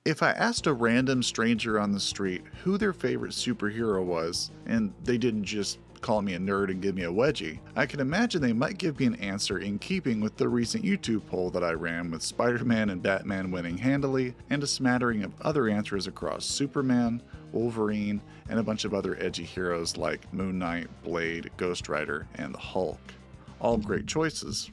If I asked a random stranger on the street who their favorite superhero was, and they didn't just call me a nerd and give me a wedgie, I can imagine they might give me an answer in keeping with the recent YouTube poll that I ran, with Spider-Man and Batman winning handily, and a smattering of other answers across Superman, Wolverine, and a bunch of other edgy heroes like Moon Knight, Blade, Ghost Rider, and the Hulk. All great choices.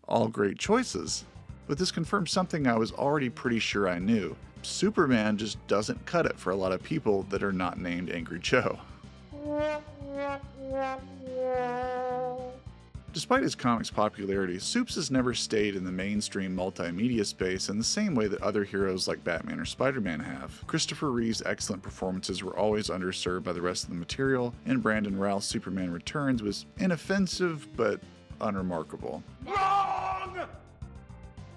All great choices. But this confirms something I was already pretty sure I knew. Superman just doesn't cut it for a lot of people that are not named Angry Joe. Despite his comics' popularity, Supes has never stayed in the mainstream multimedia space in the same way that other heroes like Batman or Spider-Man have. Christopher Reeve's excellent performances were always underserved by the rest of the material, and Brandon Routh's Superman Returns was inoffensive but unremarkable. Wrong!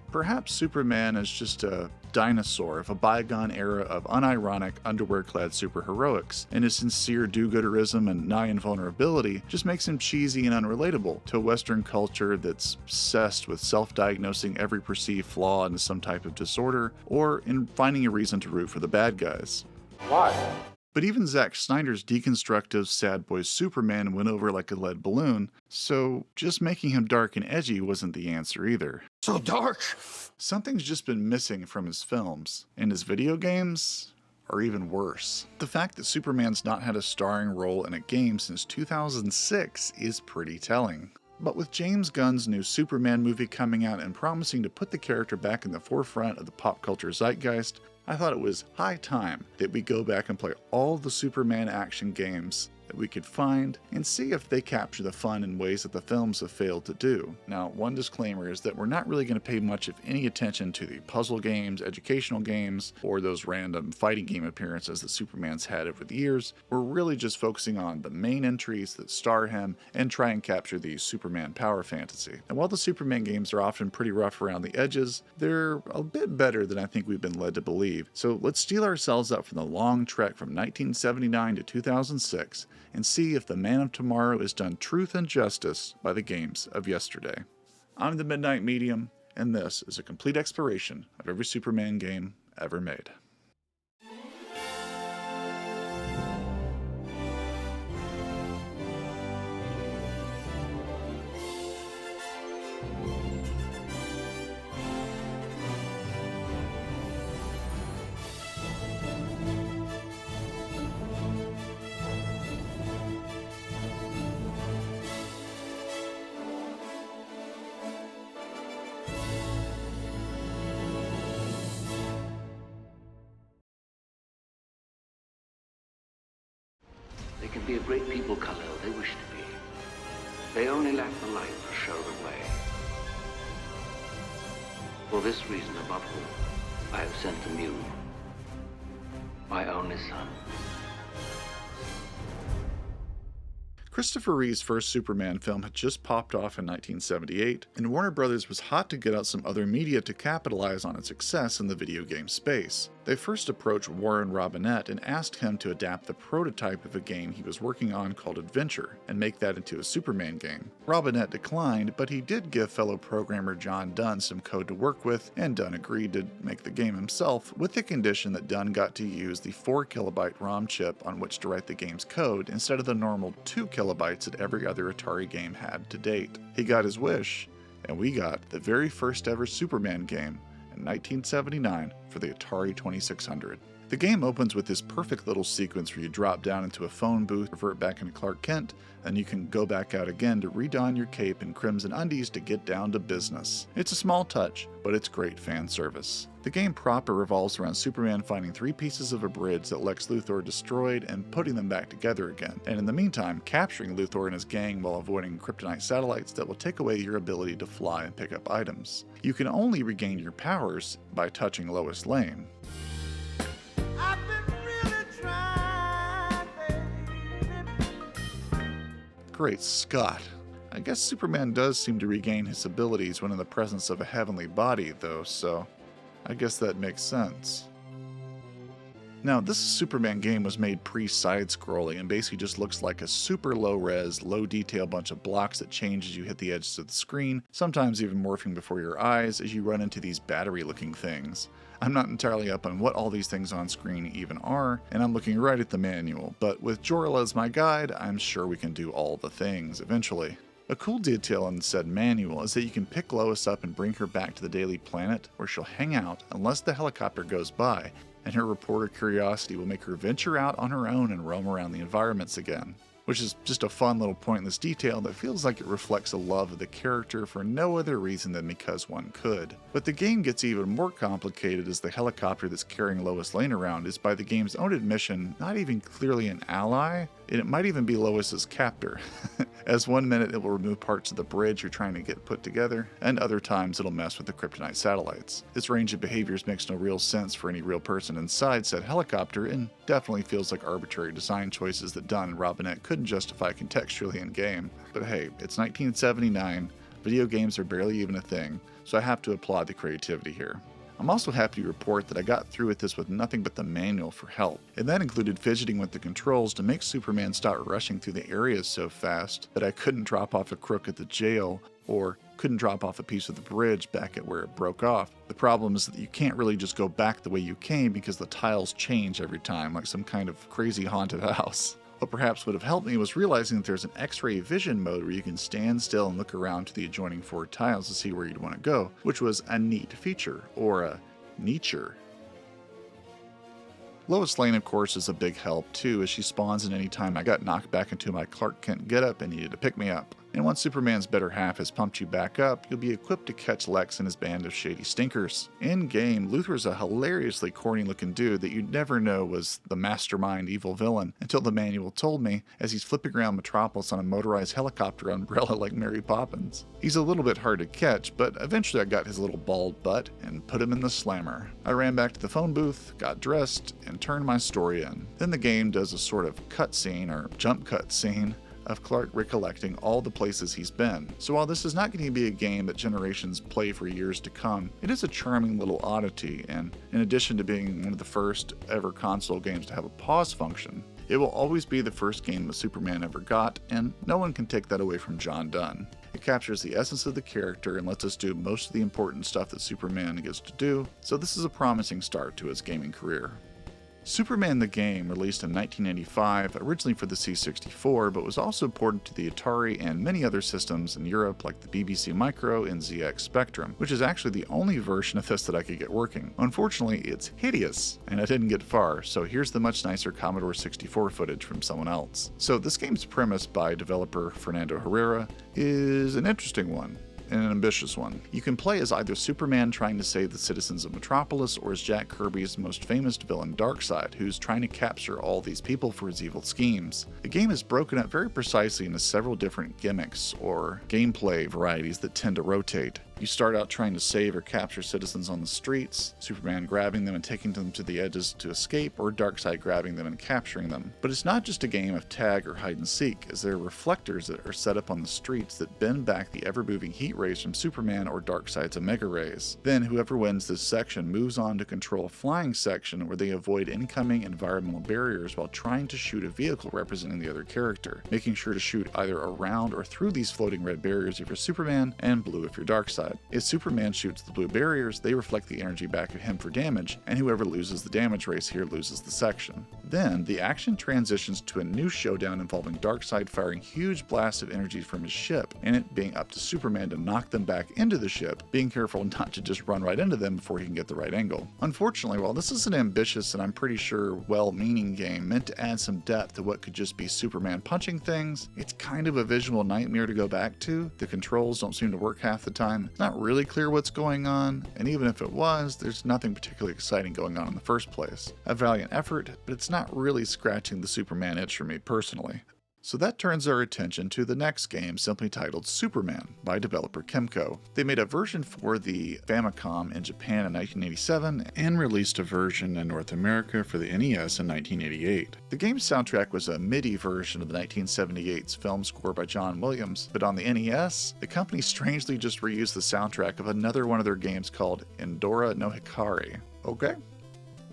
Perhaps Superman is just a dinosaur of a bygone era of unironic, underwear-clad superheroics, and his sincere do-gooderism and nigh invulnerability just makes him cheesy and unrelatable to a Western culture that's obsessed with self-diagnosing every perceived flaw into some type of disorder, or in finding a reason to root for the bad guys. Why? But even Zack Snyder's deconstructive sad boy Superman went over like a lead balloon, so just making him dark and edgy wasn't the answer either. So dark! Something's just been missing from his films, and his video games are even worse. The fact that Superman's not had a starring role in a game since 2006 is pretty telling. But with James Gunn's new Superman movie coming out and promising to put the character back in the forefront of the pop culture zeitgeist, I thought it was high time that we go back and play all the Superman action games that we could find and see if they capture the fun in ways that the films have failed to do. Now, one disclaimer is that we're not really going to pay much, if any, attention to the puzzle games, educational games, or those random fighting game appearances that Superman's had over the years. We're really just focusing on the main entries that star him and try and capture the Superman power fantasy. And while the Superman games are often pretty rough around the edges, they're a bit better than I think we've been led to believe. So let's steel ourselves up for the long trek from 1979 to 2006 and see if the Man of Tomorrow is done truth and justice by the games of yesterday. I'm the Midnight Medium, and this is a complete exploration of every Superman game ever made. They can be a great people color they wish to be. They only lack the light to show the way. For this reason above all, I have sent them you, my only son. Christopher Reeve's first Superman film had just popped off in 1978, and Warner Brothers was hot to get out some other media to capitalize on its success in the video game space. They first approached Warren Robinette and asked him to adapt the prototype of a game he was working on called Adventure, and make that into a Superman game. Robinette declined, but he did give fellow programmer John Dunn some code to work with, and Dunn agreed to make the game himself, with the condition that Dunn got to use the 4KB ROM chip on which to write the game's code, instead of the normal 2KB that every other Atari game had to date. He got his wish, and we got the very first ever Superman game in 1979 for the Atari 2600. The game opens with this perfect little sequence where you drop down into a phone booth, revert back into Clark Kent, and you can go back out again to redon your cape and crimson undies to get down to business. It's a small touch, but it's great fan service. The game proper revolves around Superman finding 3 pieces of a bridge that Lex Luthor destroyed and putting them back together again, and in the meantime capturing Luthor and his gang while avoiding Kryptonite satellites that will take away your ability to fly and pick up items. You can only regain your powers by touching Lois Lane. Great Scott. I guess Superman does seem to regain his abilities when in the presence of a heavenly body, though, so I guess that makes sense. Now, this Superman game was made pre-side-scrolling and basically just looks like a super low-res, low-detail bunch of blocks that change as you hit the edges of the screen, sometimes even morphing before your eyes as you run into these battery-looking things. I'm not entirely up on what all these things on screen even are, and I'm looking right at the manual, but with Jor-El as my guide, I'm sure we can do all the things eventually. A cool detail in said manual is that you can pick Lois up and bring her back to the Daily Planet, where she'll hang out unless the helicopter goes by, and her reporter curiosity will make her venture out on her own and roam around the environments again. Which is just a fun little pointless detail that feels like it reflects a love of the character for no other reason than because one could. But the game gets even more complicated as the helicopter that's carrying Lois Lane around is by the game's own admission not even clearly an ally, and it might even be Lois's captor, as one minute it will remove parts of the bridge you're trying to get put together, and other times it'll mess with the Kryptonite satellites. This range of behaviors makes no real sense for any real person inside said helicopter, and definitely feels like arbitrary design choices that Don and Robinette couldn't justify contextually in-game. But hey, it's 1979, video games are barely even a thing, so I have to applaud the creativity here. I'm also happy to report that I got through with this with nothing but the manual for help, and that included fidgeting with the controls to make Superman stop rushing through the areas so fast that I couldn't drop off a crook at the jail, or couldn't drop off a piece of the bridge back at where it broke off. The problem is that you can't really just go back the way you came because the tiles change every time, like some kind of crazy haunted house. What perhaps would have helped me was realizing that there's an X-ray vision mode where you can stand still and look around to the adjoining 4 tiles to see where you'd want to go, which was a neat feature, or a neature. Lois Lane, of course, is a big help too, as she spawns in any time I got knocked back into my Clark Kent getup and needed to pick me up. And once Superman's better half has pumped you back up, you'll be equipped to catch Lex and his band of shady stinkers. In-game, Luthor's a hilariously corny-looking dude that you'd never know was the mastermind evil villain until the manual told me, as he's flipping around Metropolis on a motorized helicopter umbrella like Mary Poppins. He's a little bit hard to catch, but eventually I got his little bald butt and put him in the slammer. I ran back to the phone booth, got dressed, and turned my story in. Then the game does a sort of cutscene, or jump cut scene, of Clark recollecting all the places he's been. So while this is not going to be a game that generations play for years to come, it is a charming little oddity, and in addition to being one of the first ever console games to have a pause function, it will always be the first game that Superman ever got, and no one can take that away from John Dunn. It captures the essence of the character and lets us do most of the important stuff that Superman gets to do, so this is a promising start to his gaming career. Superman the game, released in 1985, originally for the C64, but was also ported to the Atari and many other systems in Europe like the BBC Micro and ZX Spectrum, which is actually the only version of this that I could get working. Unfortunately, it's hideous, and I didn't get far, so here's the much nicer Commodore 64 footage from someone else. So this game's premise by developer Fernando Herrera is an interesting one, and an ambitious one. You can play as either Superman trying to save the citizens of Metropolis, or as Jack Kirby's most famous villain Darkseid, who's trying to capture all these people for his evil schemes. The game is broken up very precisely into several different gimmicks, or gameplay varieties that tend to rotate. You start out trying to save or capture citizens on the streets, Superman grabbing them and taking them to the edges to escape, or Darkseid grabbing them and capturing them. But it's not just a game of tag or hide and seek, as there are reflectors that are set up on the streets that bend back the ever-moving heat rays from Superman or Darkseid's Omega rays. Then whoever wins this section moves on to control a flying section where they avoid incoming environmental barriers while trying to shoot a vehicle representing the other character, making sure to shoot either around or through these floating red barriers if you're Superman, and blue if you're Darkseid. If Superman shoots the blue barriers, they reflect the energy back at him for damage, and whoever loses the damage race here loses the section. Then, the action transitions to a new showdown involving Darkseid firing huge blasts of energy from his ship, and it being up to Superman to knock them back into the ship, being careful not to just run right into them before he can get the right angle. Unfortunately, while this is an ambitious and I'm pretty sure well-meaning game meant to add some depth to what could just be Superman punching things, it's kind of a visual nightmare to go back to. The controls don't seem to work half the time. It's not really clear what's going on, and even if it was, there's nothing particularly exciting going on in the first place. A valiant effort, but it's not really scratching the Superman itch for me personally. So that turns our attention to the next game, simply titled Superman, by developer Kemco. They made a version for the Famicom in Japan in 1987, and released a version in North America for the NES in 1988. The game's soundtrack was a MIDI version of the 1978's film score by John Williams, but on the NES, the company strangely just reused the soundtrack of another one of their games called Endora no Hikari. Okay?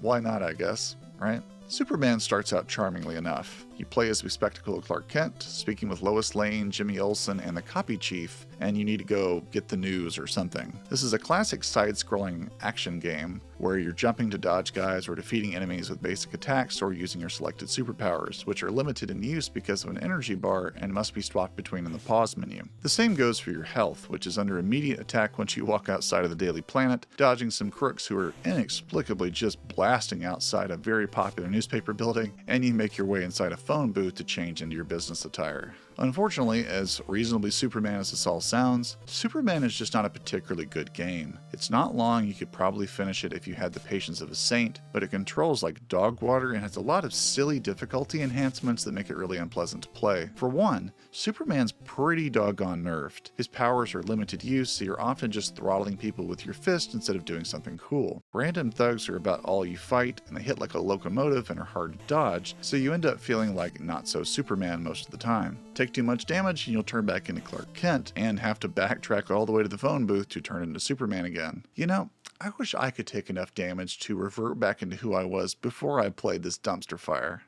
Why not, I guess. right? Superman starts out charmingly enough. You play as bespectacled Clark Kent, speaking with Lois Lane, Jimmy Olsen, and the copy chief, and you need to go get the news or something. This is a classic side-scrolling action game where you're jumping to dodge guys or defeating enemies with basic attacks or using your selected superpowers, which are limited in use because of an energy bar and must be swapped between in the pause menu. The same goes for your health, which is under immediate attack once you walk outside of the Daily Planet, dodging some crooks who are inexplicably just blasting outside a very popular newspaper building, and you make your way inside a phone booth to change into your business attire. Unfortunately, as reasonably Superman as this all sounds, Superman is just not a particularly good game. It's not long, you could probably finish it if you had the patience of a saint, but it controls like dog water and has a lot of silly difficulty enhancements that make it really unpleasant to play. For one, Superman's pretty doggone nerfed. His powers are limited use, so you're often just throttling people with your fist instead of doing something cool. Random thugs are about all you fight, and they hit like a locomotive and are hard to dodge, so you end up feeling like not so Superman most of the time. Take too much damage and you'll turn back into Clark Kent and have to backtrack all the way to the phone booth to turn into Superman again. You know, I wish I could take enough damage to revert back into who I was before I played this dumpster fire.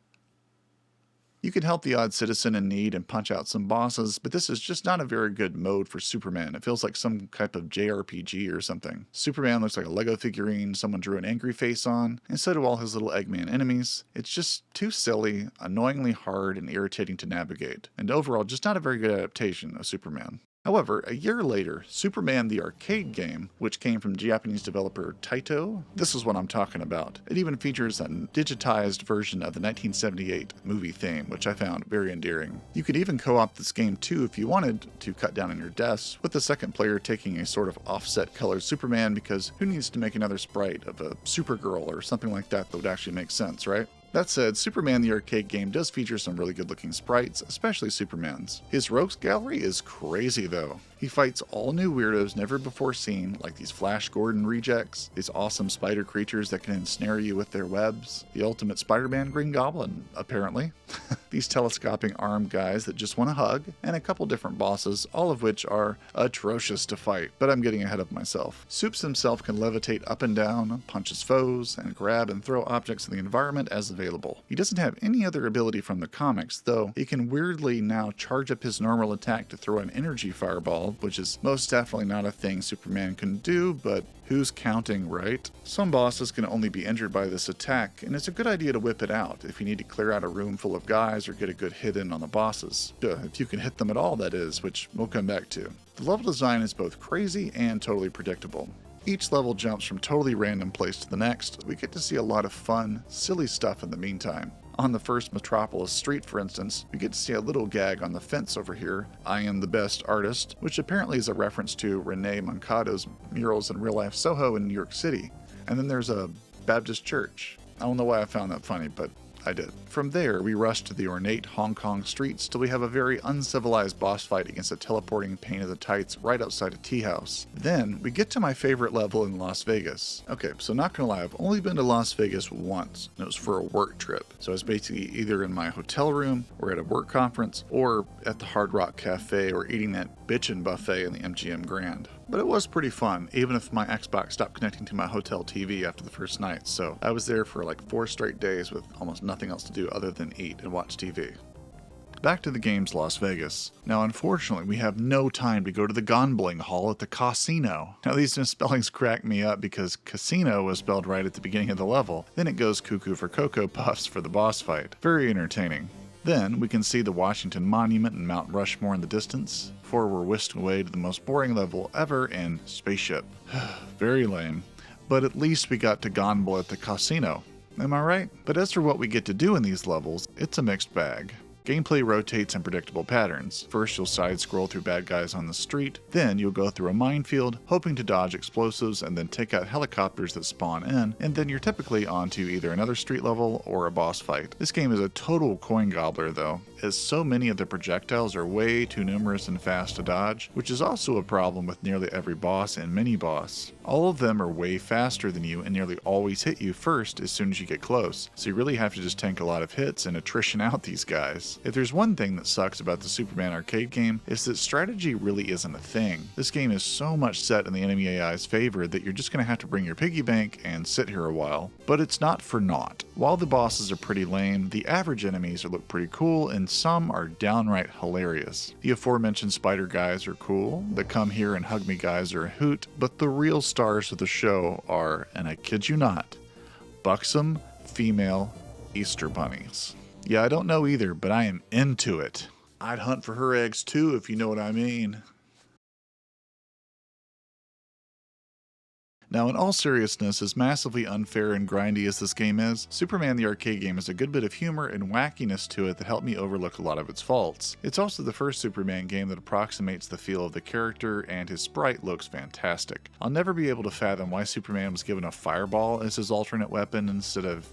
You can help the odd citizen in need and punch out some bosses, but this is just not a very good mode for Superman. It feels like some type of JRPG or something. Superman looks like a Lego figurine someone drew an angry face on, and so do all his little Eggman enemies. It's just too silly, annoyingly hard, and irritating to navigate, and overall just not a very good adaptation of Superman. However, a year later, Superman the arcade game, which came from Japanese developer Taito, this is what I'm talking about. It even features a digitized version of the 1978 movie theme, which I found very endearing. You could even co-op this game too if you wanted to cut down on your deaths, with the second player taking a sort of offset colored Superman, because who needs to make another sprite of a Supergirl or something like that would actually make sense, right? That said, Superman the arcade game does feature some really good looking sprites, especially Superman's. His rogues gallery is crazy though. He fights all new weirdos never before seen, like these Flash Gordon rejects, these awesome spider creatures that can ensnare you with their webs, the ultimate Spider-Man Green Goblin, apparently, these telescoping armed guys that just want a hug, and a couple different bosses, all of which are atrocious to fight, but I'm getting ahead of myself. Supes himself can levitate up and down, punch his foes, and grab and throw objects in the environment as available. He doesn't have any other ability from the comics, though he can weirdly now charge up his normal attack to throw an energy fireball, which is most definitely not a thing Superman can do, but who's counting, right? Some bosses can only be injured by this attack, and it's a good idea to whip it out if you need to clear out a room full of guys or get a good hit in on the bosses. If you can hit them at all, that is, which we'll come back to. The level design is both crazy and totally predictable. Each level jumps from totally random place to the next. We get to see a lot of fun, silly stuff in the meantime. On the first Metropolis street, for instance, we get to see a little gag on the fence over here, "I am the best artist," which apparently is a reference to Rene Mancado's murals in real-life Soho in New York City. And then there's a Baptist church. I don't know why I found that funny, but I did. From there, we rush to the ornate Hong Kong streets till we have a very uncivilized boss fight against a teleporting pain in the tights right outside a tea house. Then, we get to my favorite level in Las Vegas. Okay, so not gonna lie, I've only been to Las Vegas once, and it was for a work trip. So I was basically either in my hotel room, or at a work conference, or at the Hard Rock Cafe, or eating that bitchin' buffet in the MGM Grand. But it was pretty fun, even if my Xbox stopped connecting to my hotel TV after the first night, so I was there for like 4 straight days with almost nothing else to do other than eat and watch TV. Back to the game's Las Vegas. Now unfortunately, we have no time to go to the gambling hall at the casino. Now these misspellings crack me up because casino was spelled right at the beginning of the level, then it goes cuckoo for Cocoa Puffs for the boss fight. Very entertaining. Then, we can see the Washington Monument and Mount Rushmore in the distance, before we're whisked away to the most boring level ever in Spaceship. Very lame. But at least we got to gamble at the casino. Am I right? But as for what we get to do in these levels, it's a mixed bag. Gameplay rotates in predictable patterns. First, you'll side-scroll through bad guys on the street, then you'll go through a minefield, hoping to dodge explosives and then take out helicopters that spawn in, and then you're typically onto either another street level or a boss fight. This game is a total coin gobbler though, as so many of the projectiles are way too numerous and fast to dodge, which is also a problem with nearly every boss and mini-boss. All of them are way faster than you and nearly always hit you first as soon as you get close, so you really have to just tank a lot of hits and attrition out these guys. games. If there's one thing that sucks about the Superman arcade game, it's that strategy really isn't a thing. This game is so much set in the enemy AI's favor that you're just going to have to bring your piggy bank and sit here a while. But it's not for naught. While the bosses are pretty lame, the average enemies look pretty cool, and some are downright hilarious. The aforementioned spider guys are cool, the come here and hug me guys are a hoot, but the real stars of the show are, and I kid you not, buxom female Easter bunnies. Yeah, I don't know either, but I am into it. I'd hunt for her eggs too, if you know what I mean. Now, in all seriousness, as massively unfair and grindy as this game is, Superman the arcade game has a good bit of humor and wackiness to it that helped me overlook a lot of its faults. It's also the first Superman game that approximates the feel of the character, and his sprite looks fantastic. I'll never be able to fathom why Superman was given a fireball as his alternate weapon instead of,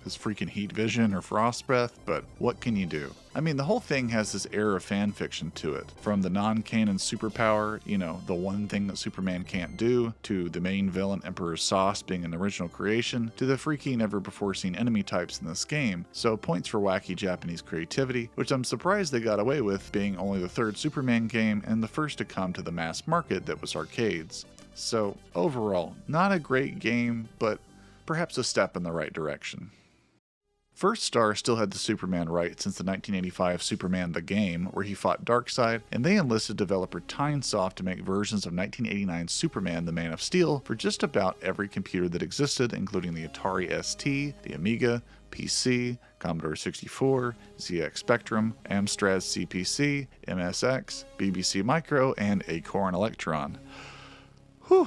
his freaking heat vision or frost breath, but what can you do? I mean, the whole thing has this air of fan fiction to it. From the non-canon superpower, the one thing that Superman can't do, to the main villain Emperor Sauce being an original creation, to the freaky never-before-seen enemy types in this game. So points for wacky Japanese creativity, which I'm surprised they got away with, being only the third Superman game and the first to come to the mass market that was arcades. So overall, not a great game, but perhaps a step in the right direction. First Star still had the Superman right since the 1985 Superman the Game, where he fought Darkseid, and they enlisted developer Tynesoft to make versions of 1989's Superman the Man of Steel for just about every computer that existed, including the Atari ST, the Amiga, PC, Commodore 64, ZX Spectrum, Amstrad CPC, MSX, BBC Micro, and Acorn Electron. Whew.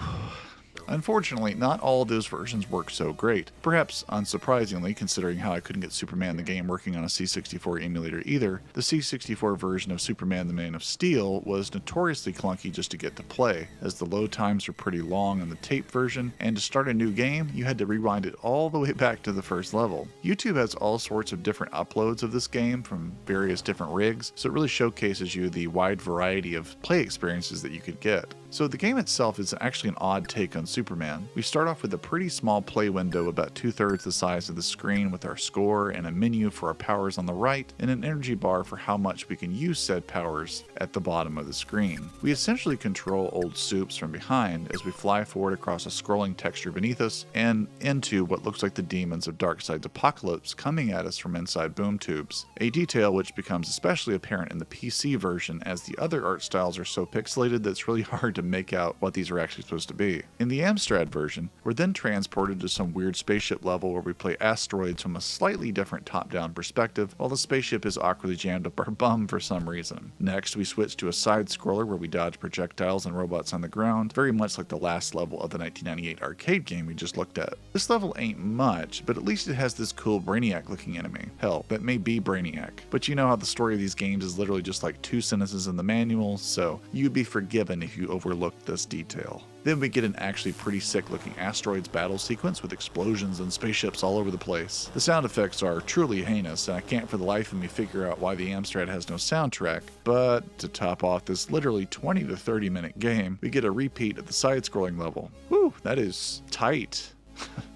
Unfortunately, not all of those versions work so great. Perhaps unsurprisingly, considering how I couldn't get Superman the Game working on a C64 emulator either, the C64 version of Superman the Man of Steel was notoriously clunky just to get to play, as the load times were pretty long on the tape version, and to start a new game, you had to rewind it all the way back to the first level. YouTube has all sorts of different uploads of this game from various different rigs, so it really showcases you the wide variety of play experiences that you could get. So the game itself is actually an odd take on Superman. We start off with a pretty small play window about 2/3 the size of the screen with our score and a menu for our powers on the right and an energy bar for how much we can use said powers at the bottom of the screen. We essentially control old Supes from behind as we fly forward across a scrolling texture beneath us and into what looks like the demons of Darkseid's Apokolips coming at us from inside boom tubes, a detail which becomes especially apparent in the PC version as the other art styles are so pixelated that it's really hard to make out what these are actually supposed to be. In the Amstrad version, we're then transported to some weird spaceship level where we play asteroids from a slightly different top-down perspective while the spaceship is awkwardly jammed up our bum for some reason. Next, we switch to a side-scroller where we dodge projectiles and robots on the ground, very much like the last level of the 1998 arcade game we just looked at. This level ain't much, but at least it has this cool Brainiac-looking enemy. Hell, that may be Brainiac. But you know how the story of these games is literally just like 2 sentences in the manual, so you'd be forgiven if you overlooked this detail. Then we get an actually pretty sick looking asteroids battle sequence with explosions and spaceships all over the place. The sound effects are truly heinous, and I can't for the life of me figure out why the Amstrad has no soundtrack, but to top off this literally 20 to 30 minute game, we get a repeat at the side-scrolling level. Whew, that is tight.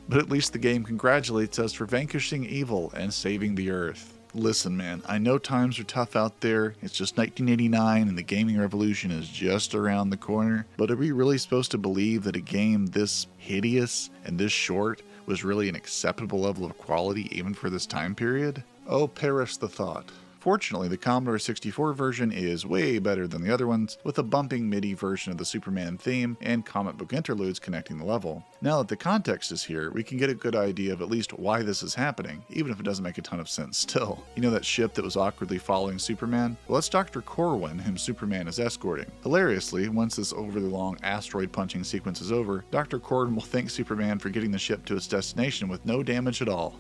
But at least the game congratulates us for vanquishing evil and saving the Earth. Listen, man, I know times are tough out there, it's just 1989 and the gaming revolution is just around the corner, but are we really supposed to believe that a game this hideous and this short was really an acceptable level of quality even for this time period? Oh, perish the thought. Fortunately, the Commodore 64 version is way better than the other ones, with a bumping MIDI version of the Superman theme and comic book interludes connecting the level. Now that the context is here, we can get a good idea of at least why this is happening, even if it doesn't make a ton of sense still. You know that ship that was awkwardly following Superman? Well, that's Dr. Corwin, whom Superman is escorting. Hilariously, once this overly long asteroid punching sequence is over, Dr. Corwin will thank Superman for getting the ship to its destination with no damage at all.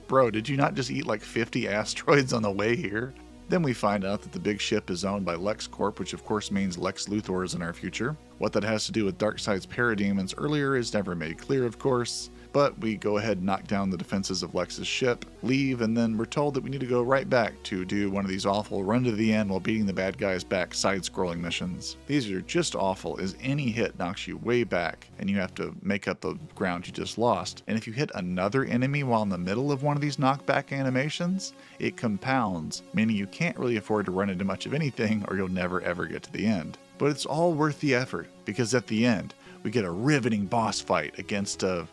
Bro, did you not just eat like 50 asteroids on the way here? Then we find out that the big ship is owned by LexCorp, which of course means Lex Luthor is in our future. What that has to do with Darkseid's parademons earlier is never made clear, of course, but we go ahead and knock down the defenses of Lex's ship, leave, and then we're told that we need to go right back to do one of these awful run to the end while beating the bad guys back side-scrolling missions. These are just awful, as any hit knocks you way back, and you have to make up the ground you just lost. And if you hit another enemy while in the middle of one of these knockback animations, it compounds, meaning you can't really afford to run into much of anything or you'll never ever get to the end. But it's all worth the effort, because at the end, we get a riveting boss fight against a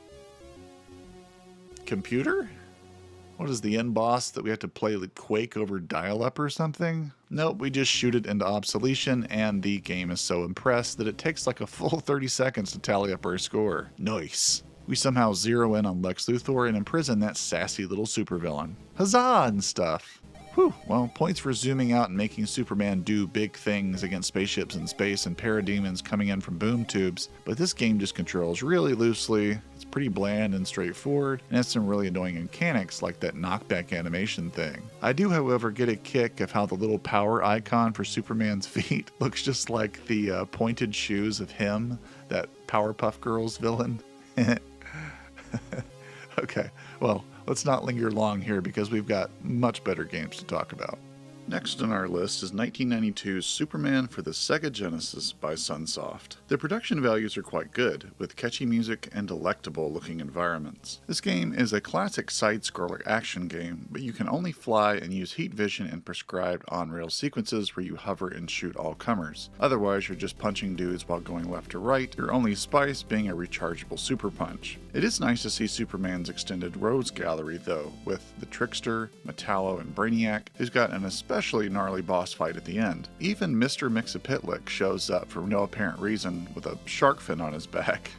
computer? What is the end boss that we have to play like Quake over dial-up or something? Nope, we just shoot it into obsolescence, and the game is so impressed that it takes like a full 30 seconds to tally up our score. Nice. We somehow zero in on Lex Luthor and imprison that sassy little supervillain. Huzzah and stuff. Whew, well, points for zooming out and making Superman do big things against spaceships in space and parademons coming in from boom tubes, but this game just controls really loosely, it's pretty bland and straightforward, and has some really annoying mechanics like that knockback animation thing. I do, however, get a kick of how the little power icon for Superman's feet looks just like the pointed shoes of him, that Powerpuff Girls villain. Okay, well, let's not linger long here because we've got much better games to talk about. Next on our list is 1992's Superman for the Sega Genesis by Sunsoft. The production values are quite good, with catchy music and delectable looking environments. This game is a classic side-scroller action game, but you can only fly and use heat vision in prescribed on-rail sequences where you hover and shoot all comers. Otherwise, you're just punching dudes while going left to right, your only spice being a rechargeable super punch. It is nice to see Superman's extended rogues gallery though, with the Trickster, Metallo, and Brainiac, who's got an especially gnarly boss fight at the end. Even Mr. Mxyzptlk shows up for no apparent reason with a shark fin on his back.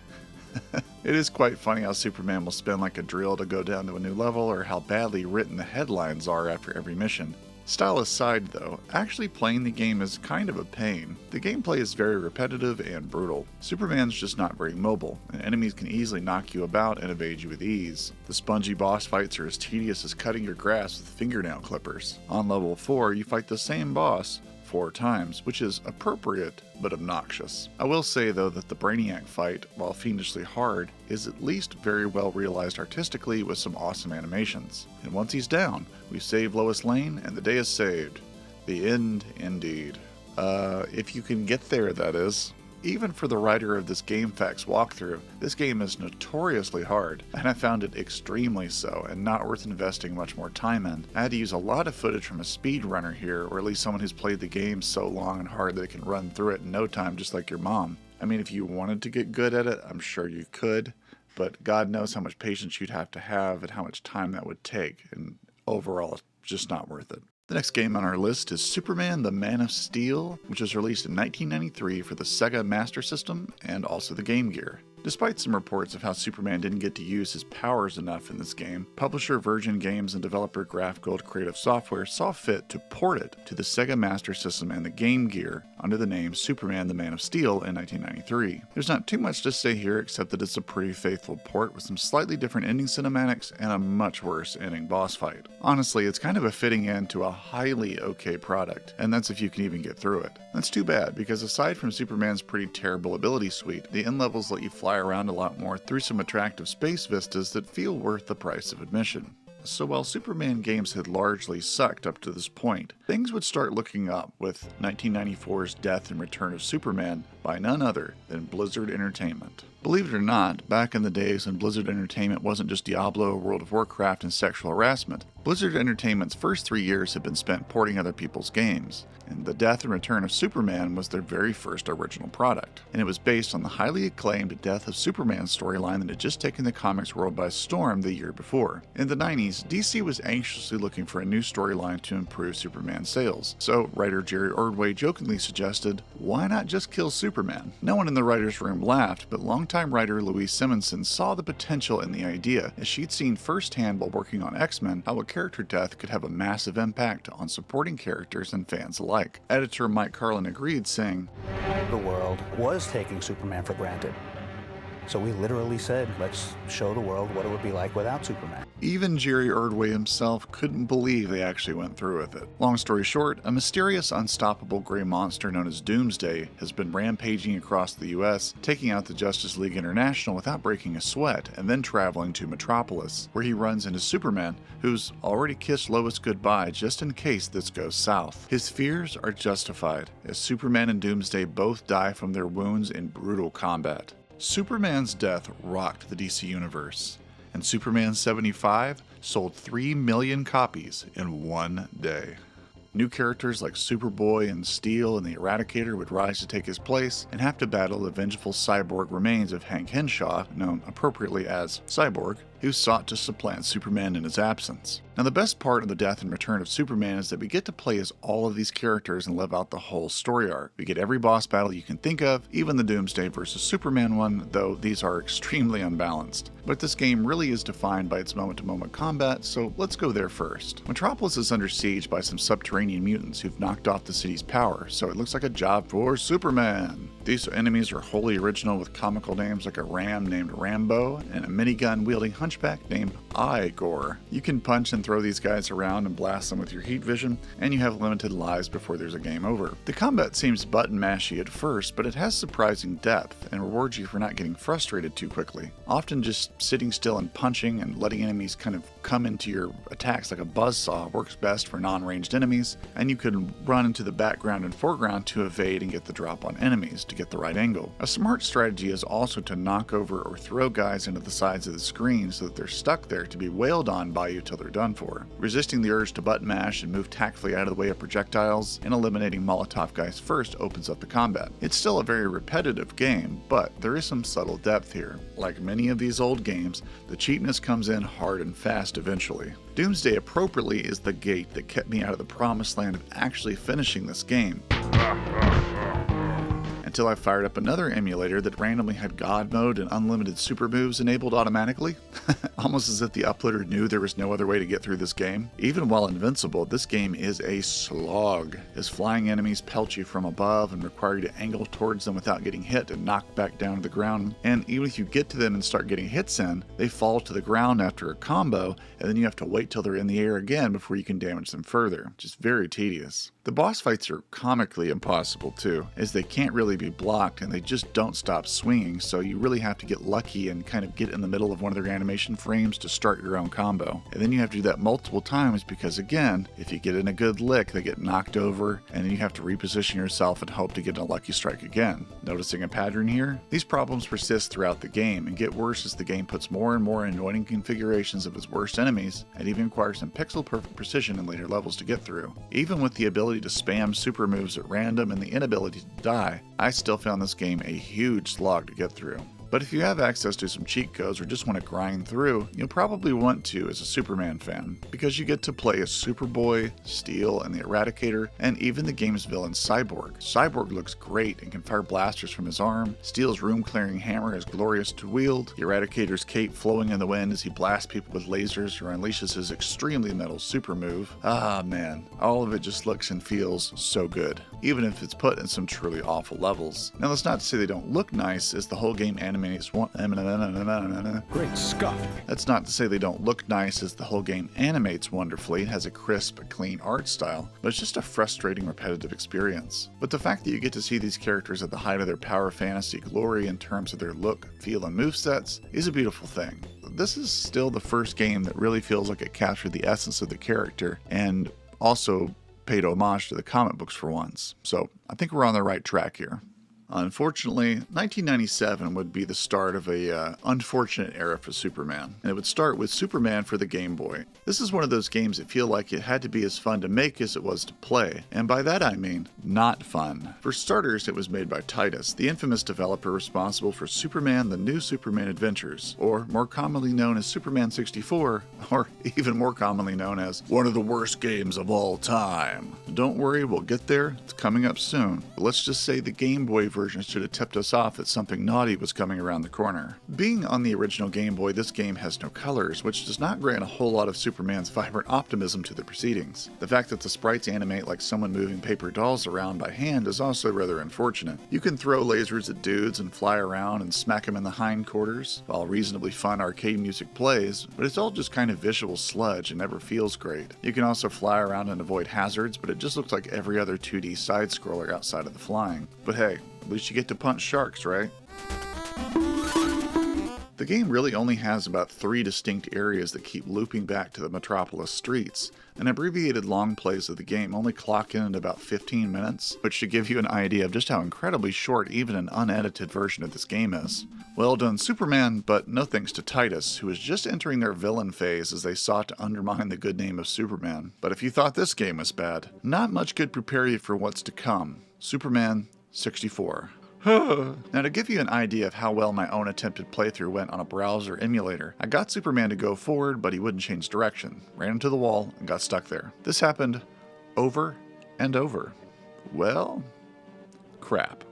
It is quite funny how Superman will spin like a drill to go down to a new level, or how badly written the headlines are after every mission. Style aside though, actually playing the game is kind of a pain. The gameplay is very repetitive and brutal. Superman's just not very mobile, and enemies can easily knock you about and evade you with ease. The spongy boss fights are as tedious as cutting your grass with fingernail clippers. On level 4, you fight the same boss 4 times, which is appropriate but obnoxious. I will say though that the Brainiac fight, while fiendishly hard, is at least very well realized artistically with some awesome animations. And once he's down, we save Lois Lane and the day is saved. The end indeed. If you can get there, that is. Even for the writer of this GameFAQs walkthrough, this game is notoriously hard, and I found it extremely so, and not worth investing much more time in. I had to use a lot of footage from a speedrunner here, or at least someone who's played the game so long and hard that it can run through it in no time, just like your mom. I mean, if you wanted to get good at it, I'm sure you could, but God knows how much patience you'd have to have and how much time that would take, and overall, it's just not worth it. The next game on our list is Superman the Man of Steel, which was released in 1993 for the Sega Master System and also the Game Gear. Despite some reports of how Superman didn't get to use his powers enough in this game, publisher Virgin Games and developer Graph Gold Creative Software saw fit to port it to the Sega Master System and the Game Gear under the name Superman the Man of Steel in 1993. There's not too much to say here except that it's a pretty faithful port with some slightly different ending cinematics and a much worse ending boss fight. Honestly, it's kind of a fitting end to a highly okay product, and that's if you can even get through it. That's too bad, because aside from Superman's pretty terrible ability suite, the end levels let you fly around a lot more through some attractive space vistas that feel worth the price of admission. So while Superman games had largely sucked up to this point, things would start looking up with 1994's Death and Return of Superman by none other than Blizzard Entertainment. Believe it or not, back in the days when Blizzard Entertainment wasn't just Diablo, World of Warcraft, and sexual harassment, Blizzard Entertainment's first 3 years had been spent porting other people's games, and The Death and Return of Superman was their very first original product. And it was based on the highly acclaimed Death of Superman storyline that had just taken the comics world by storm the year before. In the 90s, DC was anxiously looking for a new storyline to improve Superman sales, so writer Jerry Ordway jokingly suggested, why not just kill Superman? No one in the writer's room laughed, but longtime writer Louise Simonson saw the potential in the idea, as she'd seen firsthand while working on X-Men how a character death could have a massive impact on supporting characters and fans alike. Editor Mike Carlin agreed, saying, The world was taking Superman for granted. So we literally said, let's show the world what it would be like without Superman. Even Jerry Ordway himself couldn't believe they actually went through with it. Long story short, a mysterious, unstoppable gray monster known as Doomsday has been rampaging across the US, taking out the Justice League International without breaking a sweat, and then traveling to Metropolis, where he runs into Superman, who's already kissed Lois goodbye just in case this goes south. His fears are justified, as Superman and Doomsday both die from their wounds in brutal combat. Superman's death rocked the DC Universe, and Superman 75 sold 3 million copies in one day. New characters like Superboy and Steel and the Eradicator would rise to take his place and have to battle the vengeful cyborg remains of Hank Henshaw, known appropriately as Cyborg, who sought to supplant Superman in his absence. Now, the best part of the death and return of Superman is that we get to play as all of these characters and live out the whole story arc. We get every boss battle you can think of, even the Doomsday vs. Superman one, though these are extremely unbalanced. But this game really is defined by its moment-to-moment combat, so let's go there first. Metropolis is under siege by some subterranean mutants who've knocked off the city's power, so it looks like a job for Superman. These enemies are wholly original with comical names like a ram named Rambo and a minigun-wielding hunchback named Igor. You can punch and throw these guys around and blast them with your heat vision, and you have limited lives before there's a game over. The combat seems button mashy at first, but it has surprising depth and rewards you for not getting frustrated too quickly. Often just sitting still and punching and letting enemies kind of come into your attacks like a buzzsaw works best for non-ranged enemies, and you can run into the background and foreground to evade and get the drop on enemies to get the right angle. A smart strategy is also to knock over or throw guys into the sides of the screen so that they're stuck there to be wailed on by you till they're done for. Resisting the urge to button mash and move tactfully out of the way of projectiles and eliminating Molotov guys first opens up the combat. It's still a very repetitive game, but there is some subtle depth here. Like many of these old games, the cheapness comes in hard and fast eventually. Doomsday appropriately is the gate that kept me out of the promised land of actually finishing this game. Until I fired up another emulator that randomly had God mode and unlimited super moves enabled automatically, almost as if the uploader knew there was no other way to get through this game. Even while invincible, this game is a slog, as flying enemies pelt you from above and require you to angle towards them without getting hit and knocked back down to the ground. And even if you get to them and start getting hits in, they fall to the ground after a combo, and then you have to wait till they're in the air again before you can damage them further, which is very tedious. The boss fights are comically impossible too, as they can't really be blocked and they just don't stop swinging, so you really have to get lucky and kind of get in the middle of one of their animation frames to start your own combo. And then you have to do that multiple times because, again, if you get in a good lick, they get knocked over and then you have to reposition yourself and hope to get a lucky strike again. Noticing a pattern here? These problems persist throughout the game and get worse as the game puts more and more annoying configurations of its worst enemies and even requires some pixel-perfect precision in later levels to get through. Even with the ability to spam super moves at random and the inability to die, I still found this game a huge slog to get through. But if you have access to some cheat codes or just want to grind through, you'll probably want to as a Superman fan, because you get to play as Superboy, Steel, and the Eradicator, and even the game's villain Cyborg. Cyborg looks great and can fire blasters from his arm. Steel's room-clearing hammer is glorious to wield. The Eradicator's cape flowing in the wind as he blasts people with lasers or unleashes his extremely metal super move. Ah man, all of it just looks and feels so good, even if it's put in some truly awful levels. Now that's not to say they don't look nice, as the whole game animates Great Scott. That's not to say they don't look nice, as the whole game animates wonderfully and has a crisp, clean art style, but it's just a frustrating, repetitive experience. But the fact that you get to see these characters at the height of their power fantasy glory in terms of their look, feel, and movesets is a beautiful thing. This is still the first game that really feels like it captured the essence of the character and also paid homage to the comic books for once. So I think we're on the right track here. Unfortunately, 1997 would be the start of a unfortunate era for Superman, and it would start with Superman for the Game Boy. This is one of those games that feel like it had to be as fun to make as it was to play, and by that I mean not fun. For starters, it was made by Titus, the infamous developer responsible for Superman: The New Superman Adventures, or more commonly known as Superman 64, or even more commonly known as one of the worst games of all time. Don't worry, we'll get there, it's coming up soon. But let's just say the Game Boy version version should have tipped us off that something naughty was coming around the corner. Being on the original Game Boy, this game has no colors, which does not grant a whole lot of Superman's vibrant optimism to the proceedings. The fact that the sprites animate like someone moving paper dolls around by hand is also rather unfortunate. You can throw lasers at dudes and fly around and smack them in the hindquarters, while reasonably fun arcade music plays, but it's all just kind of visual sludge and never feels great. You can also fly around and avoid hazards, but it just looks like every other 2D side-scroller outside of the flying. But hey, at least you get to punch sharks, right? The game really only has about 3 distinct areas that keep looping back to the Metropolis streets, and abbreviated long plays of the game only clock in at about 15 minutes, which should give you an idea of just how incredibly short even an unedited version of this game is. Well done, Superman, but no thanks to Titus, who was just entering their villain phase as they sought to undermine the good name of Superman. But if you thought this game was bad, not much could prepare you for what's to come. Superman 64. Now, to give you an idea of how well my own attempted playthrough went on a browser emulator, I got Superman to go forward, but he wouldn't change direction, ran into the wall, and got stuck there. This happened over and over. Well, crap.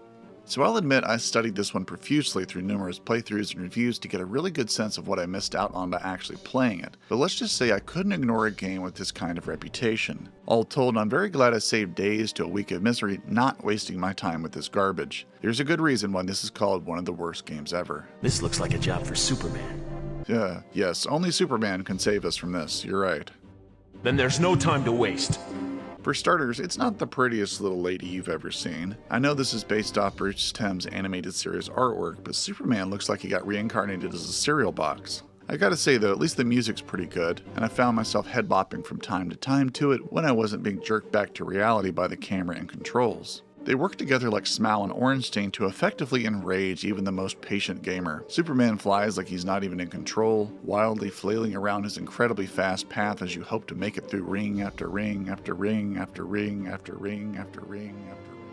So I'll admit I studied this one profusely through numerous playthroughs and reviews to get a really good sense of what I missed out on by actually playing it, but let's just say I couldn't ignore a game with this kind of reputation. All told, I'm very glad I saved days to a week of misery not wasting my time with this garbage. There's a good reason why this is called one of the worst games ever. This looks like a job for Superman. Yes, only Superman can save us from this, you're right. Then there's no time to waste. For starters, it's not the prettiest little lady you've ever seen. I know this is based off Bruce Timm's animated series artwork, but Superman looks like he got reincarnated as a cereal box. I gotta say though, at least the music's pretty good, and I found myself head bopping from time to time to it when I wasn't being jerked back to reality by the camera and controls. They work together like Smile and Ornstein to effectively enrage even the most patient gamer. Superman flies like he's not even in control, wildly flailing around his incredibly fast path as you hope to make it through ring after ring after ring after ring after ring after ring after ring.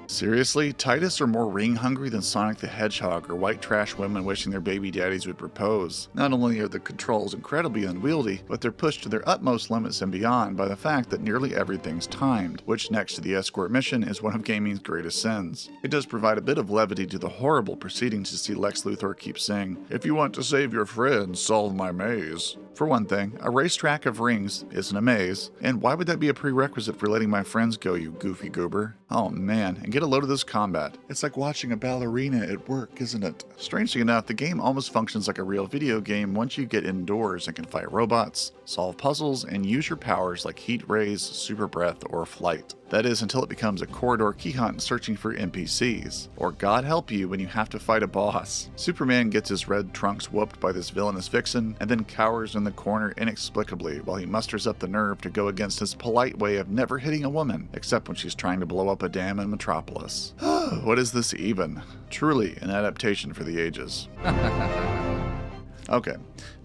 Seriously, Titus are more ring hungry than Sonic the Hedgehog or white trash women wishing their baby daddies would propose. Not only are the controls incredibly unwieldy, but they're pushed to their utmost limits and beyond by the fact that nearly everything's timed, which next to the escort mission is one of gaming's greatest sins. It does provide a bit of levity to the horrible proceedings to see Lex Luthor keep saying, "If you want to save your friends, solve my maze." For one thing, a racetrack of rings isn't a maze, and why would that be a prerequisite for letting my friends go, you goofy goober? Oh man, and get a load of this combat. It's like watching a ballerina at work, isn't it? Strangely enough, the game almost functions like a real video game once you get indoors and can fight robots, solve puzzles, and use your powers like heat rays, super breath, or flight. That is, until it becomes a corridor key hunt searching for NPCs. Or God help you when you have to fight a boss. Superman gets his red trunks whooped by this villainous vixen, and then cowers in the corner inexplicably while he musters up the nerve to go against his polite way of never hitting a woman, except when she's trying to blow up a dam in Metropolis. What is this even? Truly an adaptation for the ages. Okay,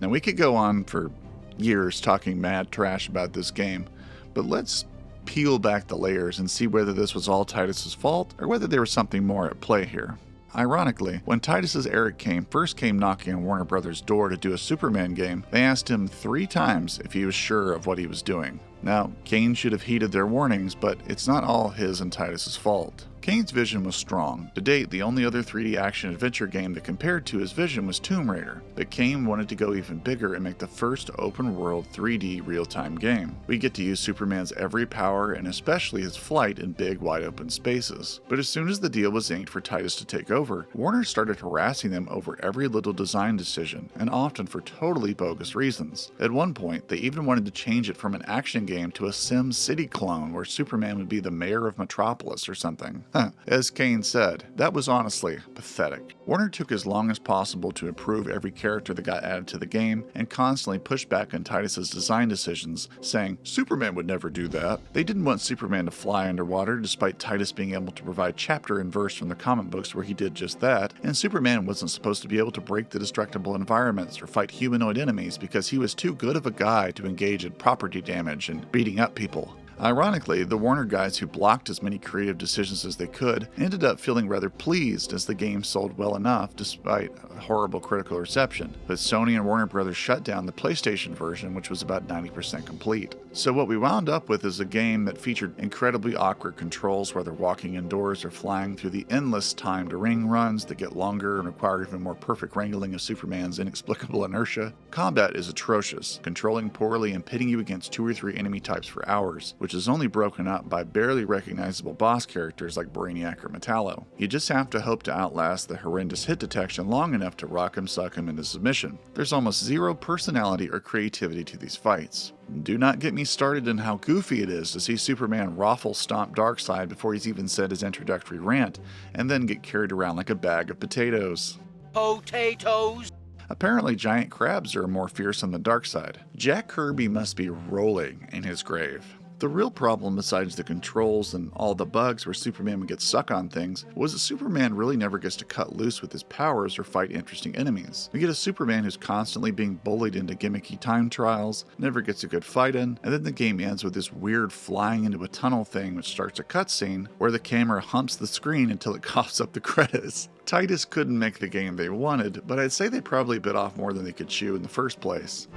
now we could go on for years talking mad trash about this game, but let's peel back the layers and see whether this was all Titus's fault or whether there was something more at play here. Ironically, when Titus's Eric first came knocking on Warner Brothers' door to do a Superman game, they asked him 3 times if he was sure of what he was doing. Now, Kane should have heeded their warnings, but it's not all his and Titus's fault. Kane's vision was strong. To date, the only other 3D action-adventure game that compared to his vision was Tomb Raider, but Kane wanted to go even bigger and make the first open-world 3D real-time game. We get to use Superman's every power and especially his flight in big, wide-open spaces. But as soon as the deal was inked for Titus to take over, Warner started harassing them over every little design decision, and often for totally bogus reasons. At one point, they even wanted to change it from an action game to a Sim City clone where Superman would be the mayor of Metropolis or something. As Kane said, that was honestly pathetic. Warner took as long as possible to improve every character that got added to the game and constantly pushed back on Titus's design decisions, saying Superman would never do that. They didn't want Superman to fly underwater despite Titus being able to provide chapter and verse from the comic books where he did just that, and Superman wasn't supposed to be able to break the destructible environments or fight humanoid enemies because he was too good of a guy to engage in property damage and beating up people. Ironically, the Warner guys who blocked as many creative decisions as they could ended up feeling rather pleased as the game sold well enough despite a horrible critical reception. But Sony and Warner Brothers shut down the PlayStation version, which was about 90% complete. So what we wound up with is a game that featured incredibly awkward controls, whether walking indoors or flying through the endless timed ring runs that get longer and require even more perfect wrangling of Superman's inexplicable inertia. Combat is atrocious, controlling poorly and pitting you against 2 or 3 enemy types for hours, which is only broken up by barely recognizable boss characters like Brainiac or Metallo. You just have to hope to outlast the horrendous hit detection long enough to rock him, suck him into submission. There's almost zero personality or creativity to these fights. Do not get me started in how goofy it is to see Superman raffle stomp Darkseid before he's even said his introductory rant, and then get carried around like a bag of potatoes. Potatoes! Apparently, giant crabs are more fearsome than Darkseid. Jack Kirby must be rolling in his grave. The real problem, besides the controls and all the bugs where Superman would get stuck on things, was that Superman really never gets to cut loose with his powers or fight interesting enemies. We get a Superman who's constantly being bullied into gimmicky time trials, never gets a good fight in, and then the game ends with this weird flying into a tunnel thing which starts a cutscene where the camera humps the screen until it coughs up the credits. Titus couldn't make the game they wanted, but I'd say they probably bit off more than they could chew in the first place.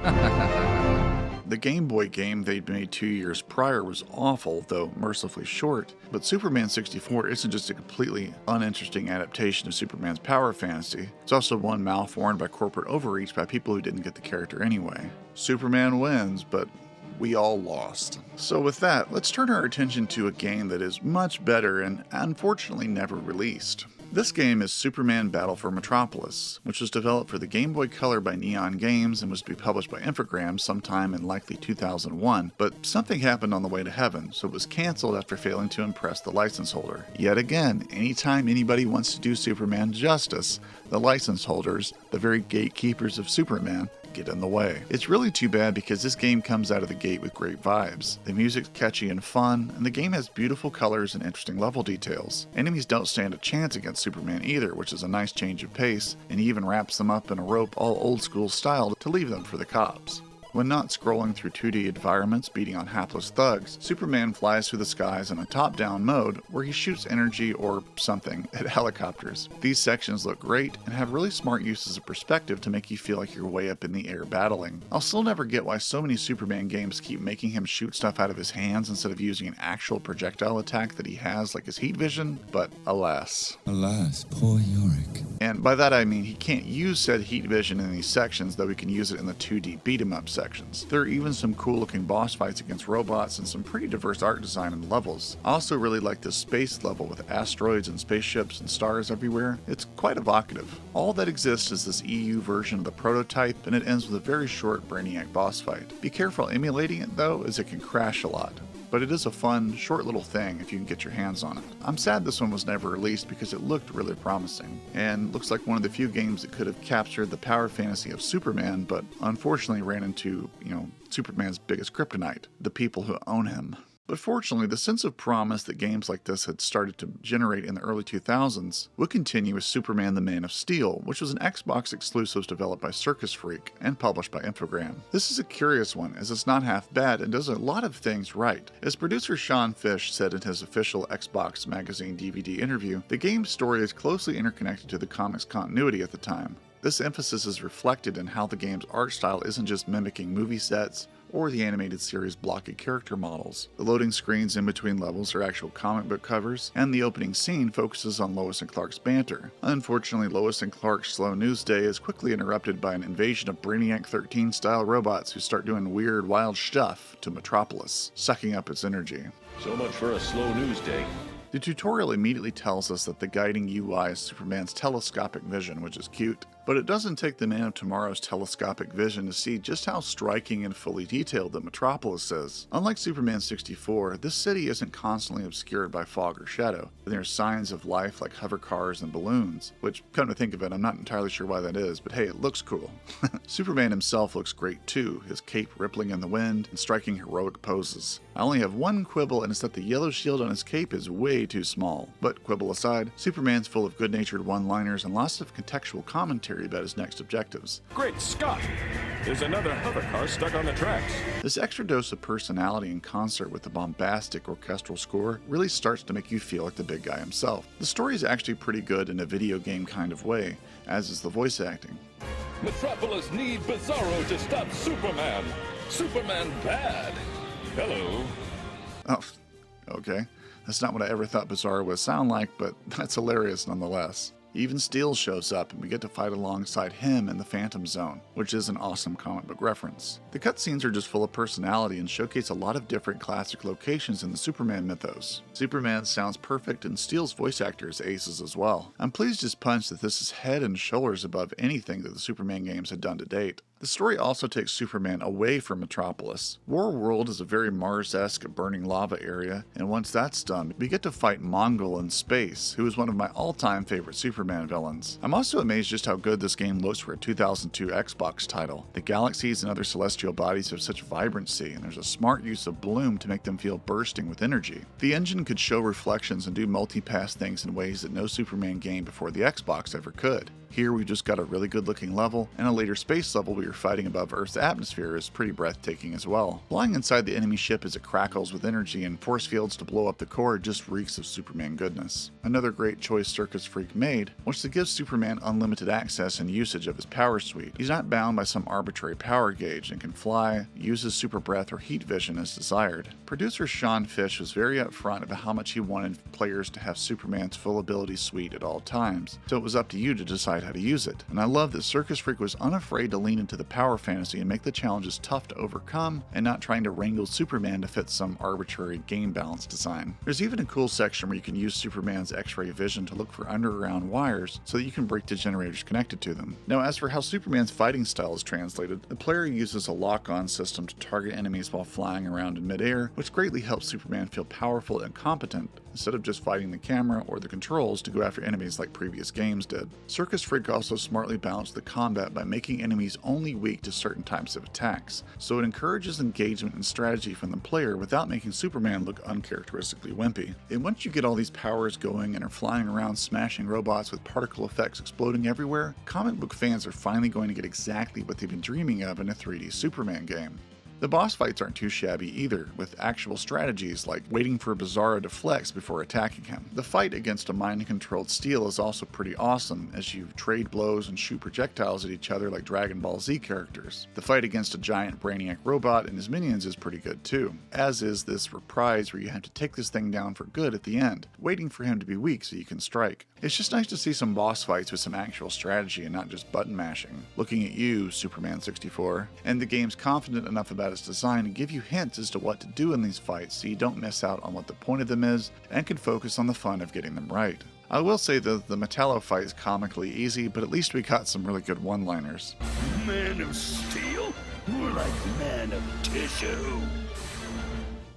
The Gameboy game they'd made 2 years prior was awful, though mercifully short, but Superman 64 isn't just a completely uninteresting adaptation of Superman's power fantasy, it's also one malformed by corporate overreach by people who didn't get the character anyway. Superman wins, but we all lost. So with that, let's turn our attention to a game that is much better and unfortunately never released. This game is Superman Battle for Metropolis, which was developed for the Game Boy Color by Neon Games and was to be published by Infogrames sometime in likely 2001, but something happened on the way to heaven, so it was cancelled after failing to impress the license holder. Yet again, anytime anybody wants to do Superman justice, the license holders, the very gatekeepers of Superman, get in the way. It's really too bad because this game comes out of the gate with great vibes. The music's catchy and fun, and the game has beautiful colors and interesting level details. Enemies don't stand a chance against Superman either, which is a nice change of pace, and he even wraps them up in a rope all old school style to leave them for the cops. When not scrolling through 2D environments beating on hapless thugs, Superman flies through the skies in a top-down mode where he shoots energy or something at helicopters. These sections look great and have really smart uses of perspective to make you feel like you're way up in the air battling. I'll still never get why so many Superman games keep making him shoot stuff out of his hands instead of using an actual projectile attack that he has like his heat vision, but alas. Alas, poor Yorick. And by that I mean he can't use said heat vision in these sections, though he can use it in the 2D beat-em-up sections. There are even some cool looking boss fights against robots and some pretty diverse art design in the levels. I also really like this space level with asteroids and spaceships and stars everywhere. It's quite evocative. All that exists is this EU version of the prototype, and it ends with a very short Brainiac boss fight. Be careful emulating it though, as it can crash a lot. But it is a fun, short little thing if you can get your hands on it. I'm sad this one was never released because it looked really promising, and looks like one of the few games that could have captured the power fantasy of Superman, but unfortunately ran into, Superman's biggest kryptonite, the people who own him. But fortunately, the sense of promise that games like this had started to generate in the early 2000s would continue with Superman the Man of Steel, which was an Xbox exclusive developed by Circus Freak and published by Infogram. This is a curious one, as it's not half bad and does a lot of things right. As producer Sean Fish said in his official Xbox Magazine DVD interview, the game's story is closely interconnected to the comic's continuity at the time. This emphasis is reflected in how the game's art style isn't just mimicking movie sets or the animated series' blocky character models. The loading screens in between levels are actual comic book covers, and the opening scene focuses on Lois and Clark's banter. Unfortunately, Lois and Clark's slow news day is quickly interrupted by an invasion of Brainiac 13-style robots who start doing weird, wild stuff to Metropolis, sucking up its energy. So much for a slow news day. The tutorial immediately tells us that the guiding UI is Superman's telescopic vision, which is cute. But it doesn't take the Man of Tomorrow's telescopic vision to see just how striking and fully detailed the Metropolis is. Unlike Superman 64, this city isn't constantly obscured by fog or shadow. There are signs of life like hover cars and balloons, which, come to think of it, I'm not entirely sure why that is, but hey, it looks cool. Superman himself looks great too, his cape rippling in the wind and striking heroic poses. I only have one quibble, and it's that the yellow shield on his cape is way too small. But quibble aside, Superman's full of good-natured one-liners and lots of contextual commentary about his next objectives. Great Scott! There's another hover car stuck on the tracks. This extra dose of personality in concert with the bombastic orchestral score really starts to make you feel like the big guy himself. The story is actually pretty good in a video game kind of way, as is the voice acting. Metropolis need Bizarro to stop Superman. Superman bad. Hello. Oh, okay. That's not what I ever thought Bizarro would sound like, but that's hilarious nonetheless. Even Steel shows up and we get to fight alongside him in the Phantom Zone, which is an awesome comic book reference. The cutscenes are just full of personality and showcase a lot of different classic locations in the Superman mythos. Superman sounds perfect and Steel's voice actor is aces as well. I'm pleased as punch that this is head and shoulders above anything that the Superman games had done to date. The story also takes Superman away from Metropolis. War World is a very Mars-esque burning lava area, and once that's done, we get to fight Mongol in space, who is one of my all-time favorite Superman villains. I'm also amazed just how good this game looks for a 2002 Xbox title. The galaxies and other celestial bodies have such vibrancy, and there's a smart use of bloom to make them feel bursting with energy. The engine could show reflections and do multi-pass things in ways that no Superman game before the Xbox ever could. Here we just got a really good looking level, and a later space level we were fighting above Earth's atmosphere is pretty breathtaking as well. Flying inside the enemy ship as it crackles with energy and force fields to blow up the core just reeks of Superman goodness. Another great choice Circus Freak made was to give Superman unlimited access and usage of his power suite. He's not bound by some arbitrary power gauge and can fly, use his super breath or heat vision as desired. Producer Sean Fish was very upfront about how much he wanted players to have Superman's full ability suite at all times, so it was up to you to decide how to use it. And I love that Circus Freak was unafraid to lean into the power fantasy and make the challenges tough to overcome, and not trying to wrangle Superman to fit some arbitrary game balance design. There's even a cool section where you can use Superman's X-ray vision to look for underground wires so that you can break the generators connected to them. Now, as for how Superman's fighting style is translated, the player uses a lock-on system to target enemies while flying around in midair, which greatly helps Superman feel powerful and competent instead of just fighting the camera or the controls to go after enemies like previous games did. Circus Freak also smartly balanced the combat by making enemies only weak to certain types of attacks, so it encourages engagement and strategy from the player without making Superman look uncharacteristically wimpy. And once you get all these powers going and are flying around smashing robots with particle effects exploding everywhere, comic book fans are finally going to get exactly what they've been dreaming of in a 3D Superman game. The boss fights aren't too shabby either, with actual strategies like waiting for Bizarro to flex before attacking him. The fight against a mind-controlled Steel is also pretty awesome, as you trade blows and shoot projectiles at each other like Dragon Ball Z characters. The fight against a giant Brainiac robot and his minions is pretty good too, as is this reprise where you have to take this thing down for good at the end, waiting for him to be weak so you can strike. It's just nice to see some boss fights with some actual strategy and not just button mashing. Looking at you, Superman 64, and the game's confident enough about its design to give you hints as to what to do in these fights so you don't miss out on what the point of them is and can focus on the fun of getting them right. I will say that the Metallo fight is comically easy, but at least we got some really good one-liners. Man of steel? More like man of tissue.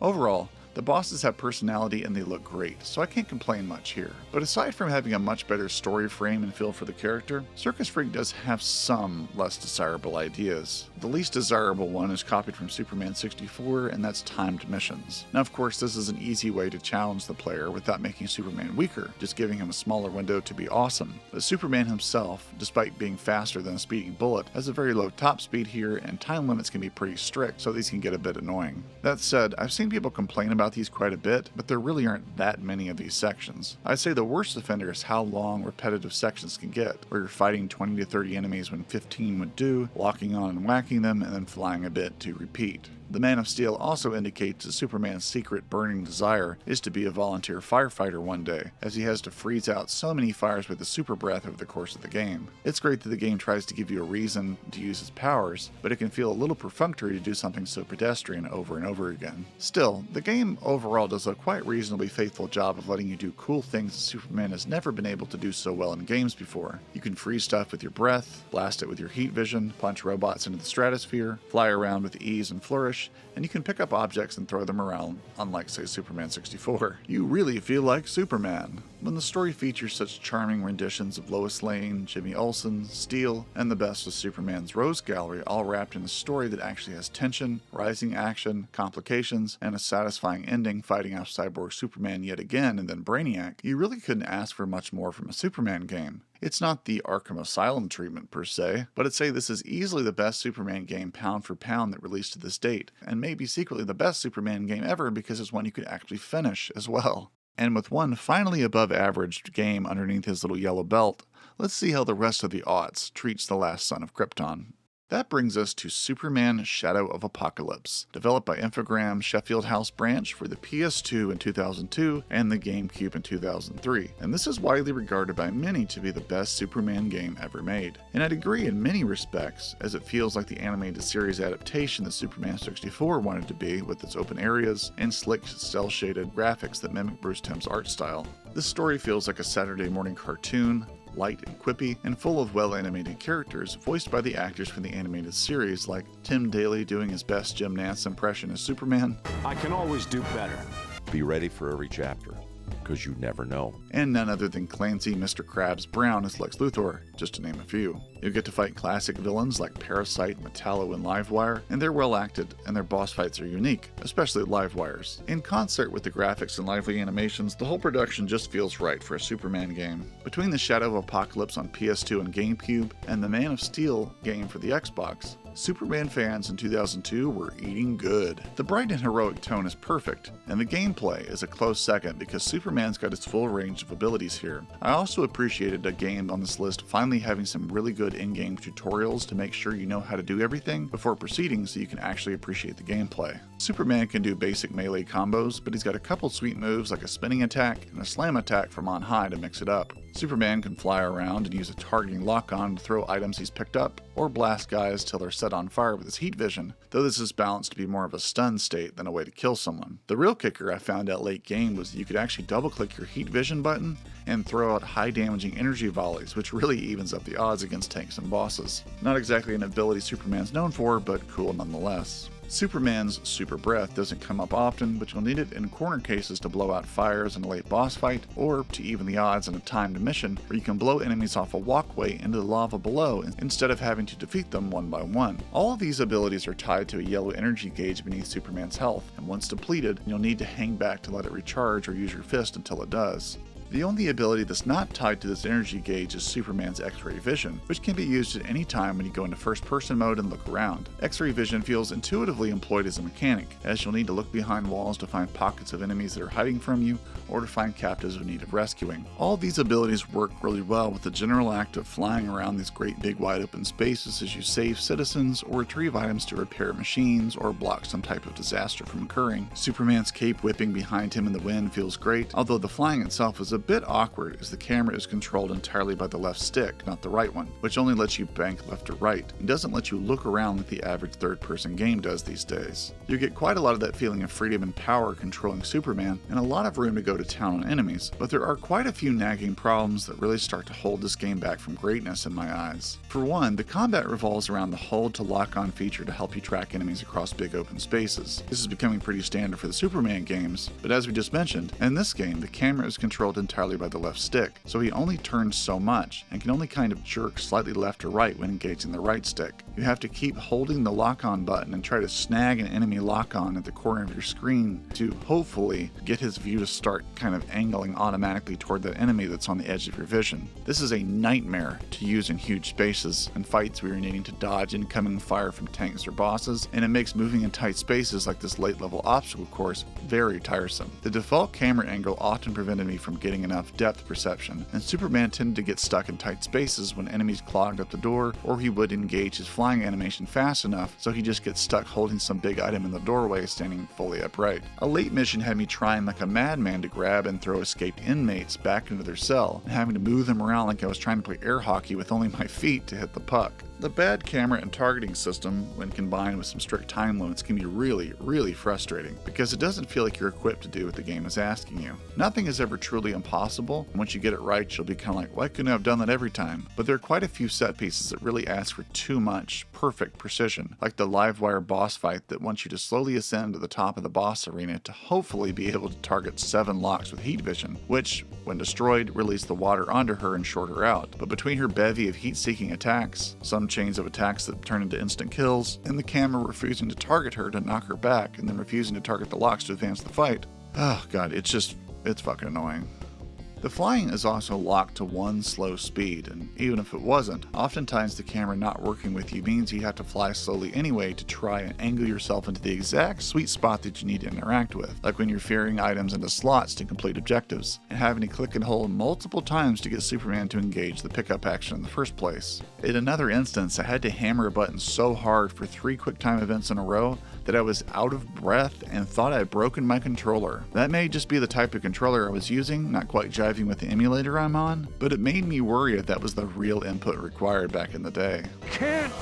Overall, the bosses have personality and they look great, so I can't complain much here. But aside from having a much better story frame and feel for the character, Circus Freak does have some less desirable ideas. The least desirable one is copied from Superman 64, and that's timed missions. Now of course this is an easy way to challenge the player without making Superman weaker, just giving him a smaller window to be awesome. But Superman himself, despite being faster than a speeding bullet, has a very low top speed here, and time limits can be pretty strict, so these can get a bit annoying. That said, I've seen people complain about these quite a bit, but there really aren't that many of these sections. I'd say the worst offender is how long repetitive sections can get, where you're fighting 20 to 30 enemies when 15 would do, locking on and whacking them, and then flying a bit to repeat. The Man of Steel also indicates that Superman's secret burning desire is to be a volunteer firefighter one day, as he has to freeze out so many fires with his super breath over the course of the game. It's great that the game tries to give you a reason to use his powers, but it can feel a little perfunctory to do something so pedestrian over and over again. Still, the game overall does a quite reasonably faithful job of letting you do cool things that Superman has never been able to do so well in games before. You can freeze stuff with your breath, blast it with your heat vision, punch robots into the stratosphere, fly around with ease and flourish, and you can pick up objects and throw them around, unlike, say, Superman 64. You really feel like Superman. When the story features such charming renditions of Lois Lane, Jimmy Olsen, Steel, and the best of Superman's Rose Gallery all wrapped in a story that actually has tension, rising action, complications, and a satisfying ending fighting off Cyborg Superman yet again and then Brainiac, you really couldn't ask for much more from a Superman game. It's not the Arkham Asylum treatment per se, but I'd say this is easily the best Superman game pound for pound that released to this date, and maybe secretly the best Superman game ever because it's one you could actually finish as well. And with one finally above average game underneath his little yellow belt, let's see how the rest of the aughts treats the last son of Krypton. That brings us to Superman Shadow of Apokolips, developed by Infogrames Sheffield House branch for the PS2 in 2002 and the GameCube in 2003, and this is widely regarded by many to be the best Superman game ever made. And I'd agree in many respects, as it feels like the animated series adaptation that Superman 64 wanted to be with its open areas and slick, cel-shaded graphics that mimic Bruce Timm's art style. This story feels like a Saturday morning cartoon, light and quippy, and full of well-animated characters voiced by the actors from the animated series like Tim Daly doing his best Jim Nance impression as Superman. I can always do better. Be ready for every chapter, because you never know. And none other than Clancy Mr. Krabs Brown as Lex Luthor, just to name a few. You'll get to fight classic villains like Parasite, Metallo, and Livewire, and they're well acted, and their boss fights are unique, especially Livewire's. In concert with the graphics and lively animations, the whole production just feels right for a Superman game. Between the Shadow of Apokolips on PS2 and GameCube, and the Man of Steel game for the Xbox, Superman fans in 2002 were eating good. The bright and heroic tone is perfect, and the gameplay is a close second because Superman's got its full range of abilities here. I also appreciated a game on this list finally having some really good in-game tutorials to make sure you know how to do everything before proceeding so you can actually appreciate the gameplay. Superman can do basic melee combos, but he's got a couple sweet moves like a spinning attack and a slam attack from on high to mix it up. Superman can fly around and use a targeting lock-on to throw items he's picked up, or blast guys till they're set on fire with his heat vision, though this is balanced to be more of a stun state than a way to kill someone. The real kicker I found out late game was that you could actually double-click your heat vision button and throw out high-damaging energy volleys, which really evens up the odds against tanks and bosses. Not exactly an ability Superman's known for, but cool nonetheless. Superman's Super Breath doesn't come up often, but you'll need it in corner cases to blow out fires in a late boss fight, or to even the odds in a timed mission where you can blow enemies off a walkway into the lava below instead of having to defeat them one by one. All of these abilities are tied to a yellow energy gauge beneath Superman's health, and once depleted, you'll need to hang back to let it recharge or use your fist until it does. The only ability that's not tied to this energy gauge is Superman's X-ray vision, which can be used at any time when you go into first-person mode and look around. X-ray vision feels intuitively employed as a mechanic, as you'll need to look behind walls to find pockets of enemies that are hiding from you, or to find captives in need of rescuing. All these abilities work really well with the general act of flying around these great big wide open spaces as you save citizens, or retrieve items to repair machines, or block some type of disaster from occurring. Superman's cape whipping behind him in the wind feels great, although the flying itself is a bit awkward as the camera is controlled entirely by the left stick, not the right one, which only lets you bank left or right, and doesn't let you look around like the average third-person game does these days. You get quite a lot of that feeling of freedom and power controlling Superman, and a lot of room to go to town on enemies, but there are quite a few nagging problems that really start to hold this game back from greatness in my eyes. For one, the combat revolves around the hold to lock on feature to help you track enemies across big open spaces. This is becoming pretty standard for the Superman games, but as we just mentioned, in this game the camera is controlled entirely by the left stick, so he only turns so much, and can only kind of jerk slightly left or right when engaging the right stick. You have to keep holding the lock-on button and try to snag an enemy lock-on at the corner of your screen to hopefully get his view to start kind of angling automatically toward that enemy that's on the edge of your vision. This is a nightmare to use in huge spaces and fights where you're needing to dodge incoming fire from tanks or bosses, and it makes moving in tight spaces like this late-level obstacle course very tiresome. The default camera angle often prevented me from getting enough depth perception, and Superman tended to get stuck in tight spaces when enemies clogged up the door, or he would engage his flying animation fast enough so he just gets stuck holding some big item in the doorway standing fully upright. A late mission had me trying like a madman to grab and throw escaped inmates back into their cell, and having to move them around like I was trying to play air hockey with only my feet to hit the puck. The bad camera and targeting system, when combined with some strict time limits, can be really frustrating, because it doesn't feel like you're equipped to do what the game is asking you. Nothing is ever truly impossible, and once you get it right, you'll be kind of like, why couldn't I have done that every time? But there are quite a few set pieces that really ask for too much perfect precision, like the Livewire boss fight that wants you to slowly ascend to the top of the boss arena to hopefully be able to target 7 locks with heat vision, which, when destroyed, release the water onto her and short her out. But between her bevy of heat-seeking attacks, some random chains of attacks that turn into instant kills, and the camera refusing to target her to knock her back, and then refusing to target the locks to advance the fight. Oh god, it's fucking annoying. The flying is also locked to one slow speed, and even if it wasn't, oftentimes the camera not working with you means you have to fly slowly anyway to try and angle yourself into the exact sweet spot that you need to interact with, like when you're ferrying items into slots to complete objectives, and having to click and hold multiple times to get Superman to engage the pickup action in the first place. In another instance, I had to hammer a button so hard for 3 QuickTime events in a row that I was out of breath and thought I had broken my controller. That may just be the type of controller I was using, not quite jiving with the emulator I'm on, but it made me worry if that was the real input required back in the day. Can't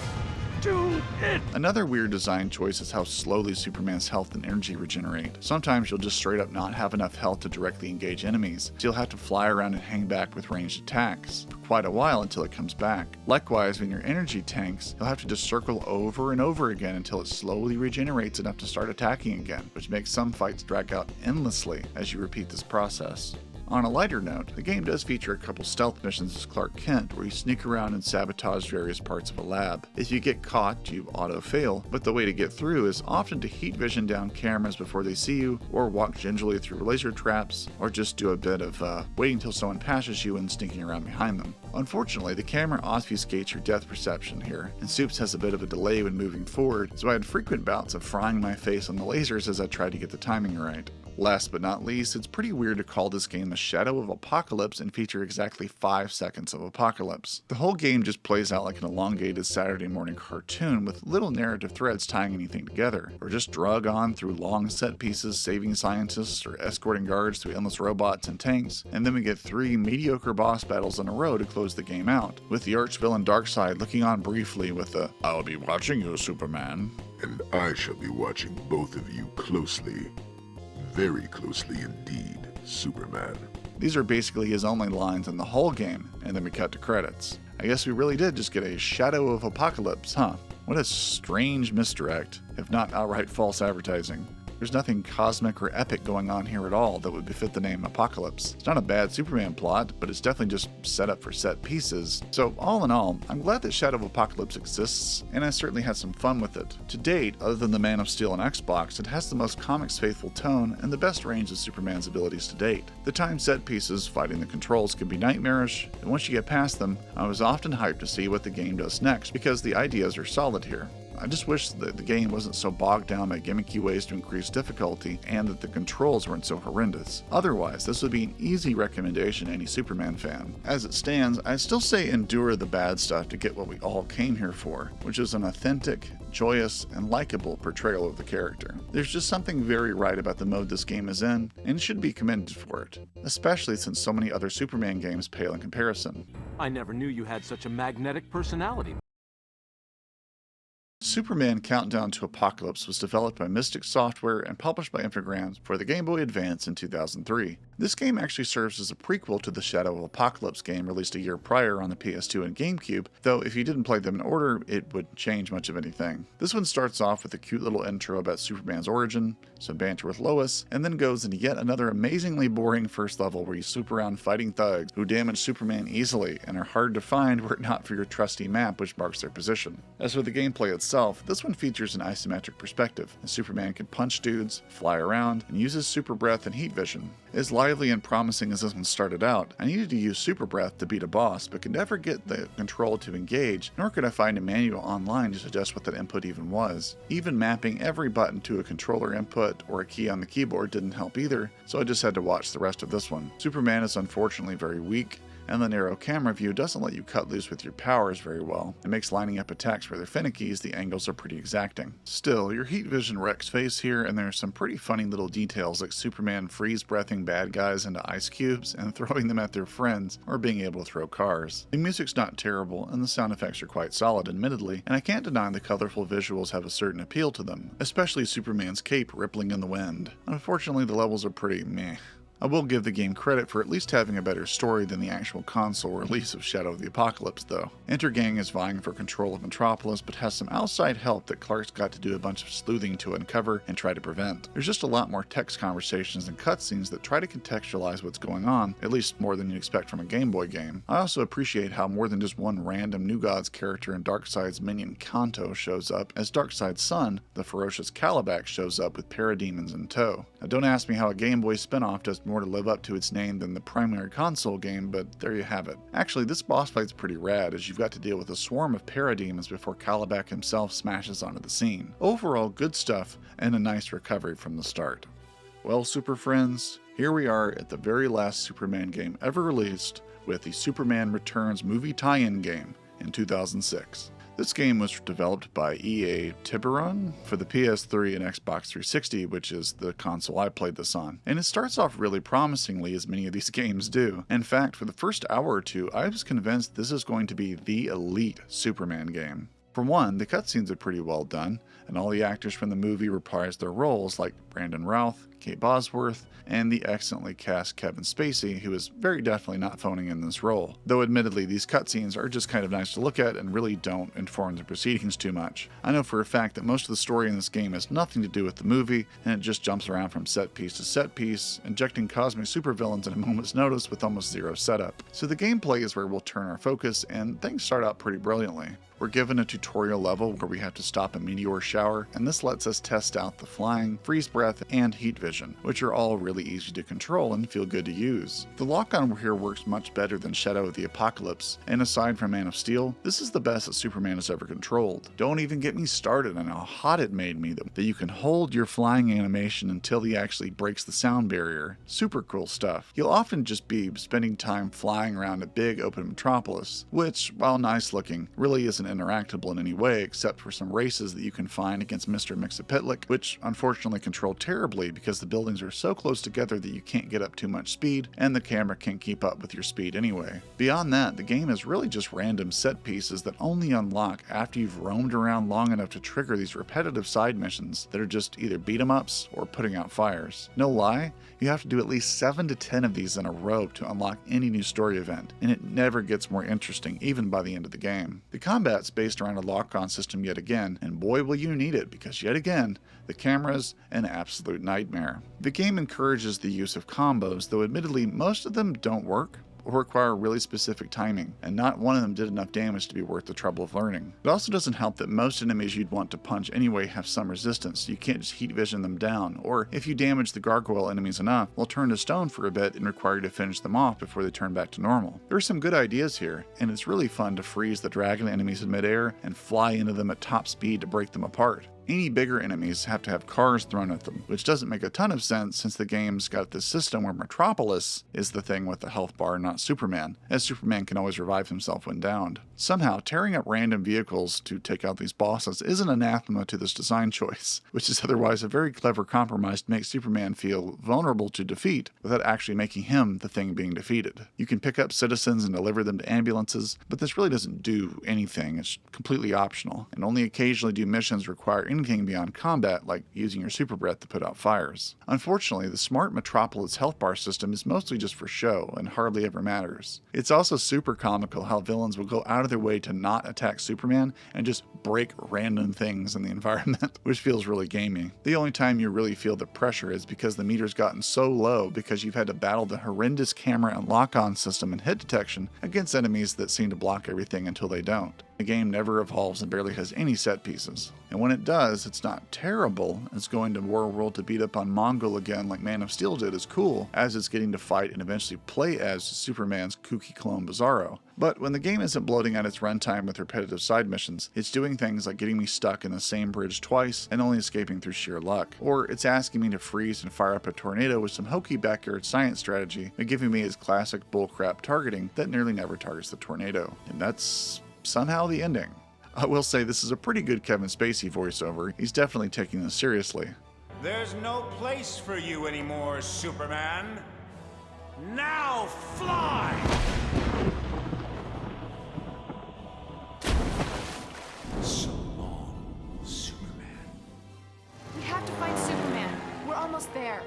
do it! Another weird design choice is how slowly Superman's health and energy regenerate. Sometimes you'll just straight up not have enough health to directly engage enemies, so you'll have to fly around and hang back with ranged attacks for quite a while until it comes back. Likewise, when your energy tanks, you'll have to just circle over and over again until it slowly regenerates enough to start attacking again, which makes some fights drag out endlessly as you repeat this process. On a lighter note, the game does feature a couple stealth missions as Clark Kent where you sneak around and sabotage various parts of a lab. If you get caught, you auto-fail, but the way to get through is often to heat vision down cameras before they see you, or walk gingerly through laser traps, or just do a bit of waiting until someone passes you and sneaking around behind them. Unfortunately, the camera obfuscates your depth perception here, and Supes has a bit of a delay when moving forward, so I had frequent bouts of frying my face on the lasers as I tried to get the timing right. Last but not least, it's pretty weird to call this game the Shadow of Apokolips and feature exactly 5 seconds of Apokolips. The whole game just plays out like an elongated Saturday morning cartoon with little narrative threads tying anything together, or just drug on through long set pieces saving scientists or escorting guards through endless robots and tanks, and then we get 3 mediocre boss battles in a row to close the game out, with the arch-villain Darkseid looking on briefly with the "I'll be watching you, Superman." And I shall be watching both of you closely. Very closely indeed, Superman. These are basically his only lines in the whole game, and then we cut to credits. I guess we really did just get a Shadow of Apokolips, huh? What a strange misdirect, if not outright false advertising. There's nothing cosmic or epic going on here at all that would befit the name Apokolips. It's not a bad Superman plot, but it's definitely just set up for set pieces. So all in all, I'm glad that Shadow of Apokolips exists, and I certainly had some fun with it. To date, other than the Man of Steel and Xbox, it has the most comics-faithful tone and the best range of Superman's abilities to date. The time set pieces fighting the controls can be nightmarish, and once you get past them, I was often hyped to see what the game does next, because the ideas are solid here. I just wish that the game wasn't so bogged down by gimmicky ways to increase difficulty and that the controls weren't so horrendous. Otherwise, this would be an easy recommendation to any Superman fan. As it stands, I still say endure the bad stuff to get what we all came here for, which is an authentic, joyous, and likable portrayal of the character. There's just something very right about the mode this game is in, and should be commended for it, especially since so many other Superman games pale in comparison. I never knew you had such a magnetic personality. Superman Countdown to Apokolips was developed by Mystic Software and published by Infogrames for the Game Boy Advance in 2003. This game actually serves as a prequel to the Shadow of Apokolips game released a year prior on the PS2 and GameCube, though if you didn't play them in order, it wouldn't change much of anything. This one starts off with a cute little intro about Superman's origin, some banter with Lois, and then goes into yet another amazingly boring first level where you swoop around fighting thugs who damage Superman easily and are hard to find were it not for your trusty map which marks their position. As for the gameplay itself, this one features an isometric perspective, and Superman can punch dudes, fly around, and uses super breath and heat vision. As lively and promising as this one started out, I needed to use super breath to beat a boss, but could never get the control to engage, nor could I find a manual online to suggest what that input even was. Even mapping every button to a controller input or a key on the keyboard didn't help either, so I just had to watch the rest of this one. Superman is unfortunately very weak, and the narrow camera view doesn't let you cut loose with your powers very well. It makes lining up attacks rather finicky as the angles are pretty exacting. Still, your heat vision wrecks face here, and there are some pretty funny little details like Superman freeze-breathing bad guys into ice cubes and throwing them at their friends, or being able to throw cars. The music's not terrible, and the sound effects are quite solid admittedly, and I can't deny the colorful visuals have a certain appeal to them, especially Superman's cape rippling in the wind. Unfortunately, the levels are pretty meh. I will give the game credit for at least having a better story than the actual console release of Shadow of the Apokolips, though. Enter Gang is vying for control of Metropolis, but has some outside help that Clark's got to do a bunch of sleuthing to uncover and try to prevent. There's just a lot more text conversations and cutscenes that try to contextualize what's going on, at least more than you'd expect from a Game Boy game. I also appreciate how more than just one random New Gods character in Darkseid's minion Kanto shows up, as Darkseid's son, the ferocious Calabac, shows up with parademons in tow. Now don't ask me how a Game Boy spinoff does more to live up to its name than the primary console game, but there you have it. Actually, this boss fight's pretty rad, as you've got to deal with a swarm of parademons before Calabac himself smashes onto the scene. Overall, good stuff, and a nice recovery from the start. Well, Super Friends, here we are at the very last Superman game ever released, with the Superman Returns movie tie-in game in 2006. This game was developed by EA Tiburon for the PS3 and Xbox 360, which is the console I played this on. And it starts off really promisingly, as many of these games do. In fact, for the first hour or two, I was convinced this is going to be the elite Superman game. For one, the cutscenes are pretty well done, and all the actors from the movie reprise their roles, like Brandon Routh, Kate Bosworth, and the excellently cast Kevin Spacey, who is very definitely not phoning in this role. Though admittedly, these cutscenes are just kind of nice to look at and really don't inform the proceedings too much. I know for a fact that most of the story in this game has nothing to do with the movie, and it just jumps around from set piece to set piece, injecting cosmic supervillains at a moment's notice with almost zero setup. So the gameplay is where we'll turn our focus, and things start out pretty brilliantly. We're given a tutorial level where we have to stop a meteor shower, and this lets us test out the flying, freeze breath, and heat vision, which are all really easy to control and feel good to use. The lock-on here works much better than Shadow of the Apokolips, and aside from Man of Steel, this is the best that Superman has ever controlled. Don't even get me started on how hot it made me that you can hold your flying animation until he actually breaks the sound barrier. Super cool stuff. You'll often just be spending time flying around a big open metropolis, which, while nice looking, really isn't interactable in any way except for some races that you can find against Mr. Mxyzptlk, which unfortunately control terribly because the buildings are so close together that you can't get up too much speed, and the camera can't keep up with your speed anyway. Beyond that, the game is really just random set pieces that only unlock after you've roamed around long enough to trigger these repetitive side missions that are just either beat 'em ups or putting out fires. No lie, you have to do at least 7 to 10 of these in a row to unlock any new story event, and it never gets more interesting even by the end of the game. The combat's based around a lock-on system yet again, and boy will you need it, because yet again, the camera's an absolute nightmare. The game encourages the use of combos, though admittedly most of them don't work or require really specific timing, and not one of them did enough damage to be worth the trouble of learning. It also doesn't help that most enemies you'd want to punch anyway have some resistance, so you can't just heat vision them down, or if you damage the gargoyle enemies enough, they'll turn to stone for a bit and require you to finish them off before they turn back to normal. There are some good ideas here, and it's really fun to freeze the dragon enemies in midair and fly into them at top speed to break them apart. Any bigger enemies have to have cars thrown at them, which doesn't make a ton of sense since the game's got this system where Metropolis is the thing with the health bar, not Superman, as Superman can always revive himself when downed. Somehow, tearing up random vehicles to take out these bosses is an anathema to this design choice, which is otherwise a very clever compromise to make Superman feel vulnerable to defeat without actually making him the thing being defeated. You can pick up citizens and deliver them to ambulances, but this really doesn't do anything. It's completely optional, and only occasionally do missions require anything beyond combat, like using your super breath to put out fires. Unfortunately, the smart Metropolis health bar system is mostly just for show and hardly ever matters. It's also super comical how villains will go out of their way to not attack Superman and just break random things in the environment, which feels really gamey. The only time you really feel the pressure is because the meter's gotten so low because you've had to battle the horrendous camera and lock-on system and hit detection against enemies that seem to block everything until they don't. The game never evolves and barely has any set pieces. And when it does, it's not terrible, as going to Warworld to beat up on Mongol again like Man of Steel did is cool, as it's getting to fight and eventually play as Superman's kooky clone Bizarro. But when the game isn't bloating out its runtime with repetitive side missions, it's doing things like getting me stuck in the same bridge twice and only escaping through sheer luck. Or it's asking me to freeze and fire up a tornado with some hokey backyard science strategy, and giving me its classic bullcrap targeting that nearly never targets the tornado. And that's somehow the ending. I will say this is a pretty good Kevin Spacey voiceover. He's definitely taking this seriously. There's no place for you anymore, Superman. Now fly! So long, Superman. We have to find Superman. We're almost there.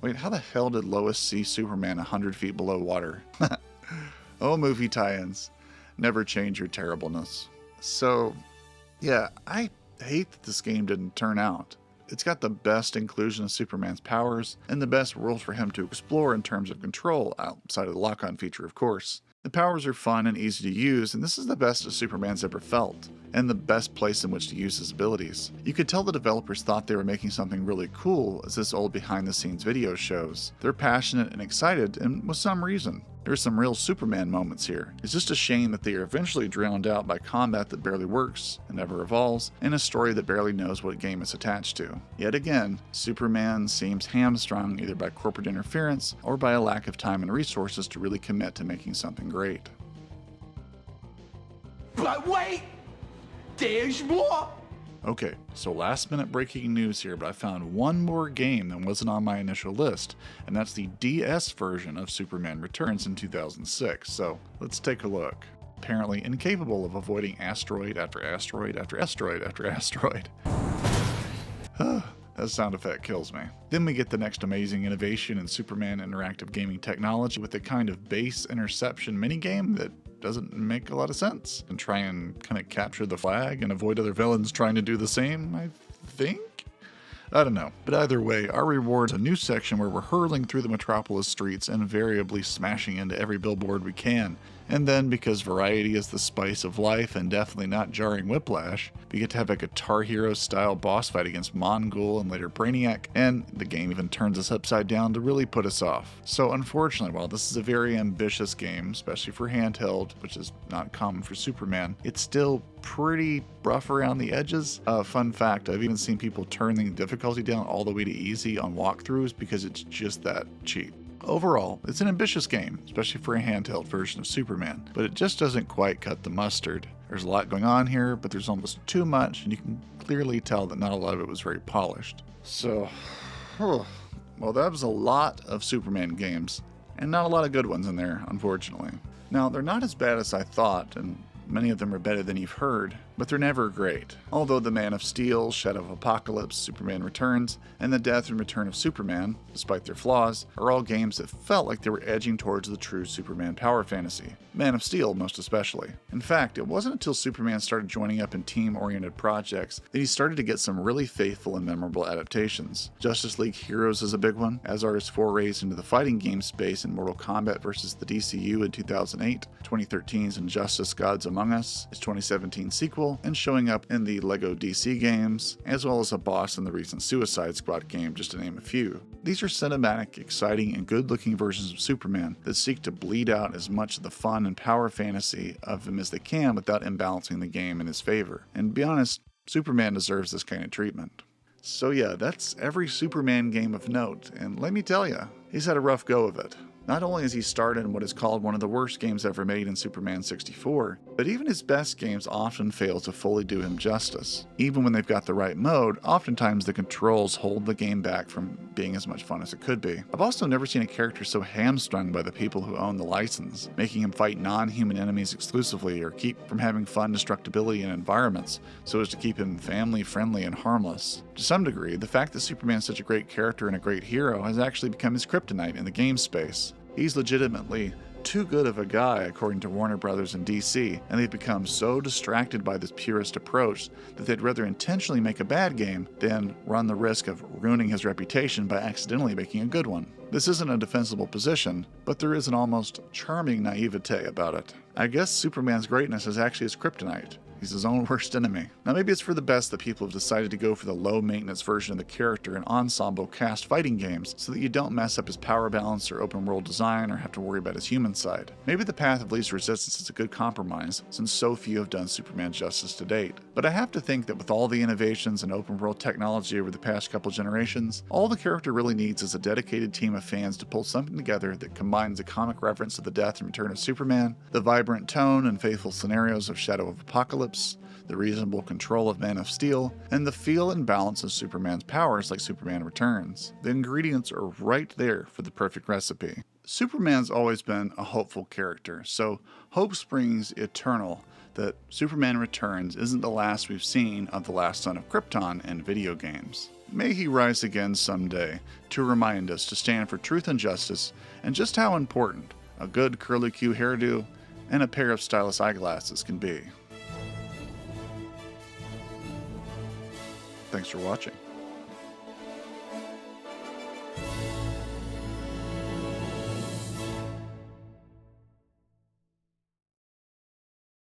Wait, how the hell did Lois see Superman 100 feet below water? Oh, movie tie-ins. Never change your terribleness. So, yeah, I hate that this game didn't turn out. It's got the best inclusion of Superman's powers, and the best world for him to explore in terms of control, outside of the lock-on feature, of course. The powers are fun and easy to use, and this is the best that Superman's ever felt, and the best place in which to use his abilities. You could tell the developers thought they were making something really cool, as this old behind-the-scenes video shows. They're passionate and excited, and with some reason. There's some real Superman moments here. It's just a shame that they are eventually drowned out by combat that barely works and never evolves, and a story that barely knows what game it's attached to. Yet again, Superman seems hamstrung either by corporate interference or by a lack of time and resources to really commit to making something great. But wait! There's more! Okay, so last minute breaking news here, but I found one more game that wasn't on my initial list, and that's the DS version of Superman Returns in 2006, so let's take a look. Apparently incapable of avoiding asteroid after asteroid after asteroid after asteroid. That sound effect kills me. Then we get the next amazing innovation in Superman interactive gaming technology with a kind of base interception minigame that doesn't make a lot of sense, and try and kind of capture the flag and avoid other villains trying to do the same, I think? I don't know. But either way, our reward's a new section where we're hurling through the Metropolis streets, invariably smashing into every billboard we can. And then, because variety is the spice of life and definitely not jarring whiplash, we get to have a Guitar Hero style boss fight against Mongul and later Brainiac, and the game even turns us upside down to really put us off. So unfortunately, while this is a very ambitious game, especially for handheld, which is not common for Superman, it's still pretty rough around the edges. Fun fact, I've even seen people turn the difficulty down all the way to easy on walkthroughs because it's just that cheap. Overall, it's an ambitious game, especially for a handheld version of Superman, but it just doesn't quite cut the mustard. There's a lot going on here, but there's almost too much, and you can clearly tell that not a lot of it was very polished. So, well, that was a lot of Superman games, and not a lot of good ones in there, unfortunately. Now, they're not as bad as I thought, and many of them are better than you've heard, but they're never great. Although the Man of Steel, Shadow of Apokolips, Superman Returns, and the Death and Return of Superman, despite their flaws, are all games that felt like they were edging towards the true Superman power fantasy. Man of Steel most especially. In fact, it wasn't until Superman started joining up in team-oriented projects that he started to get some really faithful and memorable adaptations. Justice League Heroes is a big one, as are his forays into the fighting game space in Mortal Kombat vs. the DCU in 2008, 2013's Injustice Gods Among Us, his 2017 sequel, and showing up in the LEGO DC games, as well as a boss in the recent Suicide Squad game, just to name a few. These are cinematic, exciting, and good-looking versions of Superman that seek to bleed out as much of the fun and power fantasy of him as they can without imbalancing the game in his favor. And to be honest, Superman deserves this kind of treatment. So yeah, that's every Superman game of note, and let me tell ya, he's had a rough go of it. Not only has he starred in what is called one of the worst games ever made in Superman 64, but even his best games often fail to fully do him justice. Even when they've got the right mode, oftentimes the controls hold the game back from being as much fun as it could be. I've also never seen a character so hamstrung by the people who own the license, making him fight non-human enemies exclusively or keep from having fun destructibility in environments so as to keep him family-friendly and harmless. To some degree, the fact that Superman's such a great character and a great hero has actually become his kryptonite in the game space. He's legitimately too good of a guy, according to Warner Brothers and DC, and they've become so distracted by this purist approach that they'd rather intentionally make a bad game than run the risk of ruining his reputation by accidentally making a good one. This isn't a defensible position, but there is an almost charming naivete about it. I guess Superman's greatness is actually his kryptonite. He's his own worst enemy. Now maybe it's for the best that people have decided to go for the low-maintenance version of the character in ensemble cast fighting games so that you don't mess up his power balance or open-world design or have to worry about his human side. Maybe the path of least resistance is a good compromise, since so few have done Superman justice to date. But I have to think that with all the innovations and open-world technology over the past couple generations, all the character really needs is a dedicated team of fans to pull something together that combines the comic reference of the death and return of Superman, the vibrant tone and faithful scenarios of Shadow of Apokolips, the reasonable control of Man of Steel, and the feel and balance of Superman's powers like Superman Returns. The ingredients are right there for the perfect recipe. Superman's always been a hopeful character, so hope springs eternal that Superman Returns isn't the last we've seen of the last son of Krypton in video games. May he rise again someday to remind us to stand for truth and justice and just how important a good curly-Q hairdo and a pair of stylish eyeglasses can be. Thanks for watching.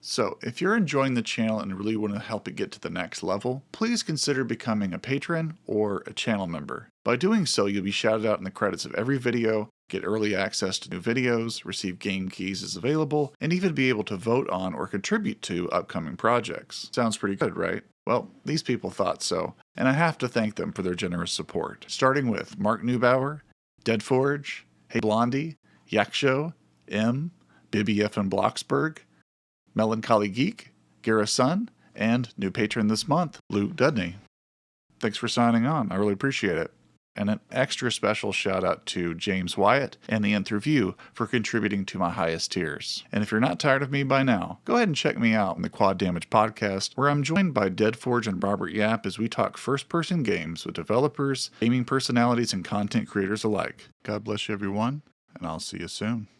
So, if you're enjoying the channel and really want to help it get to the next level, please consider becoming a patron or a channel member. By doing so, you'll be shouted out in the credits of every video, get early access to new videos, receive game keys as available, and even be able to vote on or contribute to upcoming projects. Sounds pretty good, right? Well, these people thought so, and I have to thank them for their generous support. Starting with Mark Neubauer, Deadforge, Hey Blondie, Yaksho, M, Bibby F. and Bloxburg, Melancholy Geek, Gara Sun, and new patron this month, Luke Dudney. Thanks for signing on, I really appreciate it. And an extra special shout out to James Wyatt and the Nth Review for contributing to my highest tiers. And if you're not tired of me by now, go ahead and check me out on the Quad Damage podcast, where I'm joined by Deadforge and Robert Yap as we talk first-person games with developers, gaming personalities, and content creators alike. God bless you everyone, and I'll see you soon.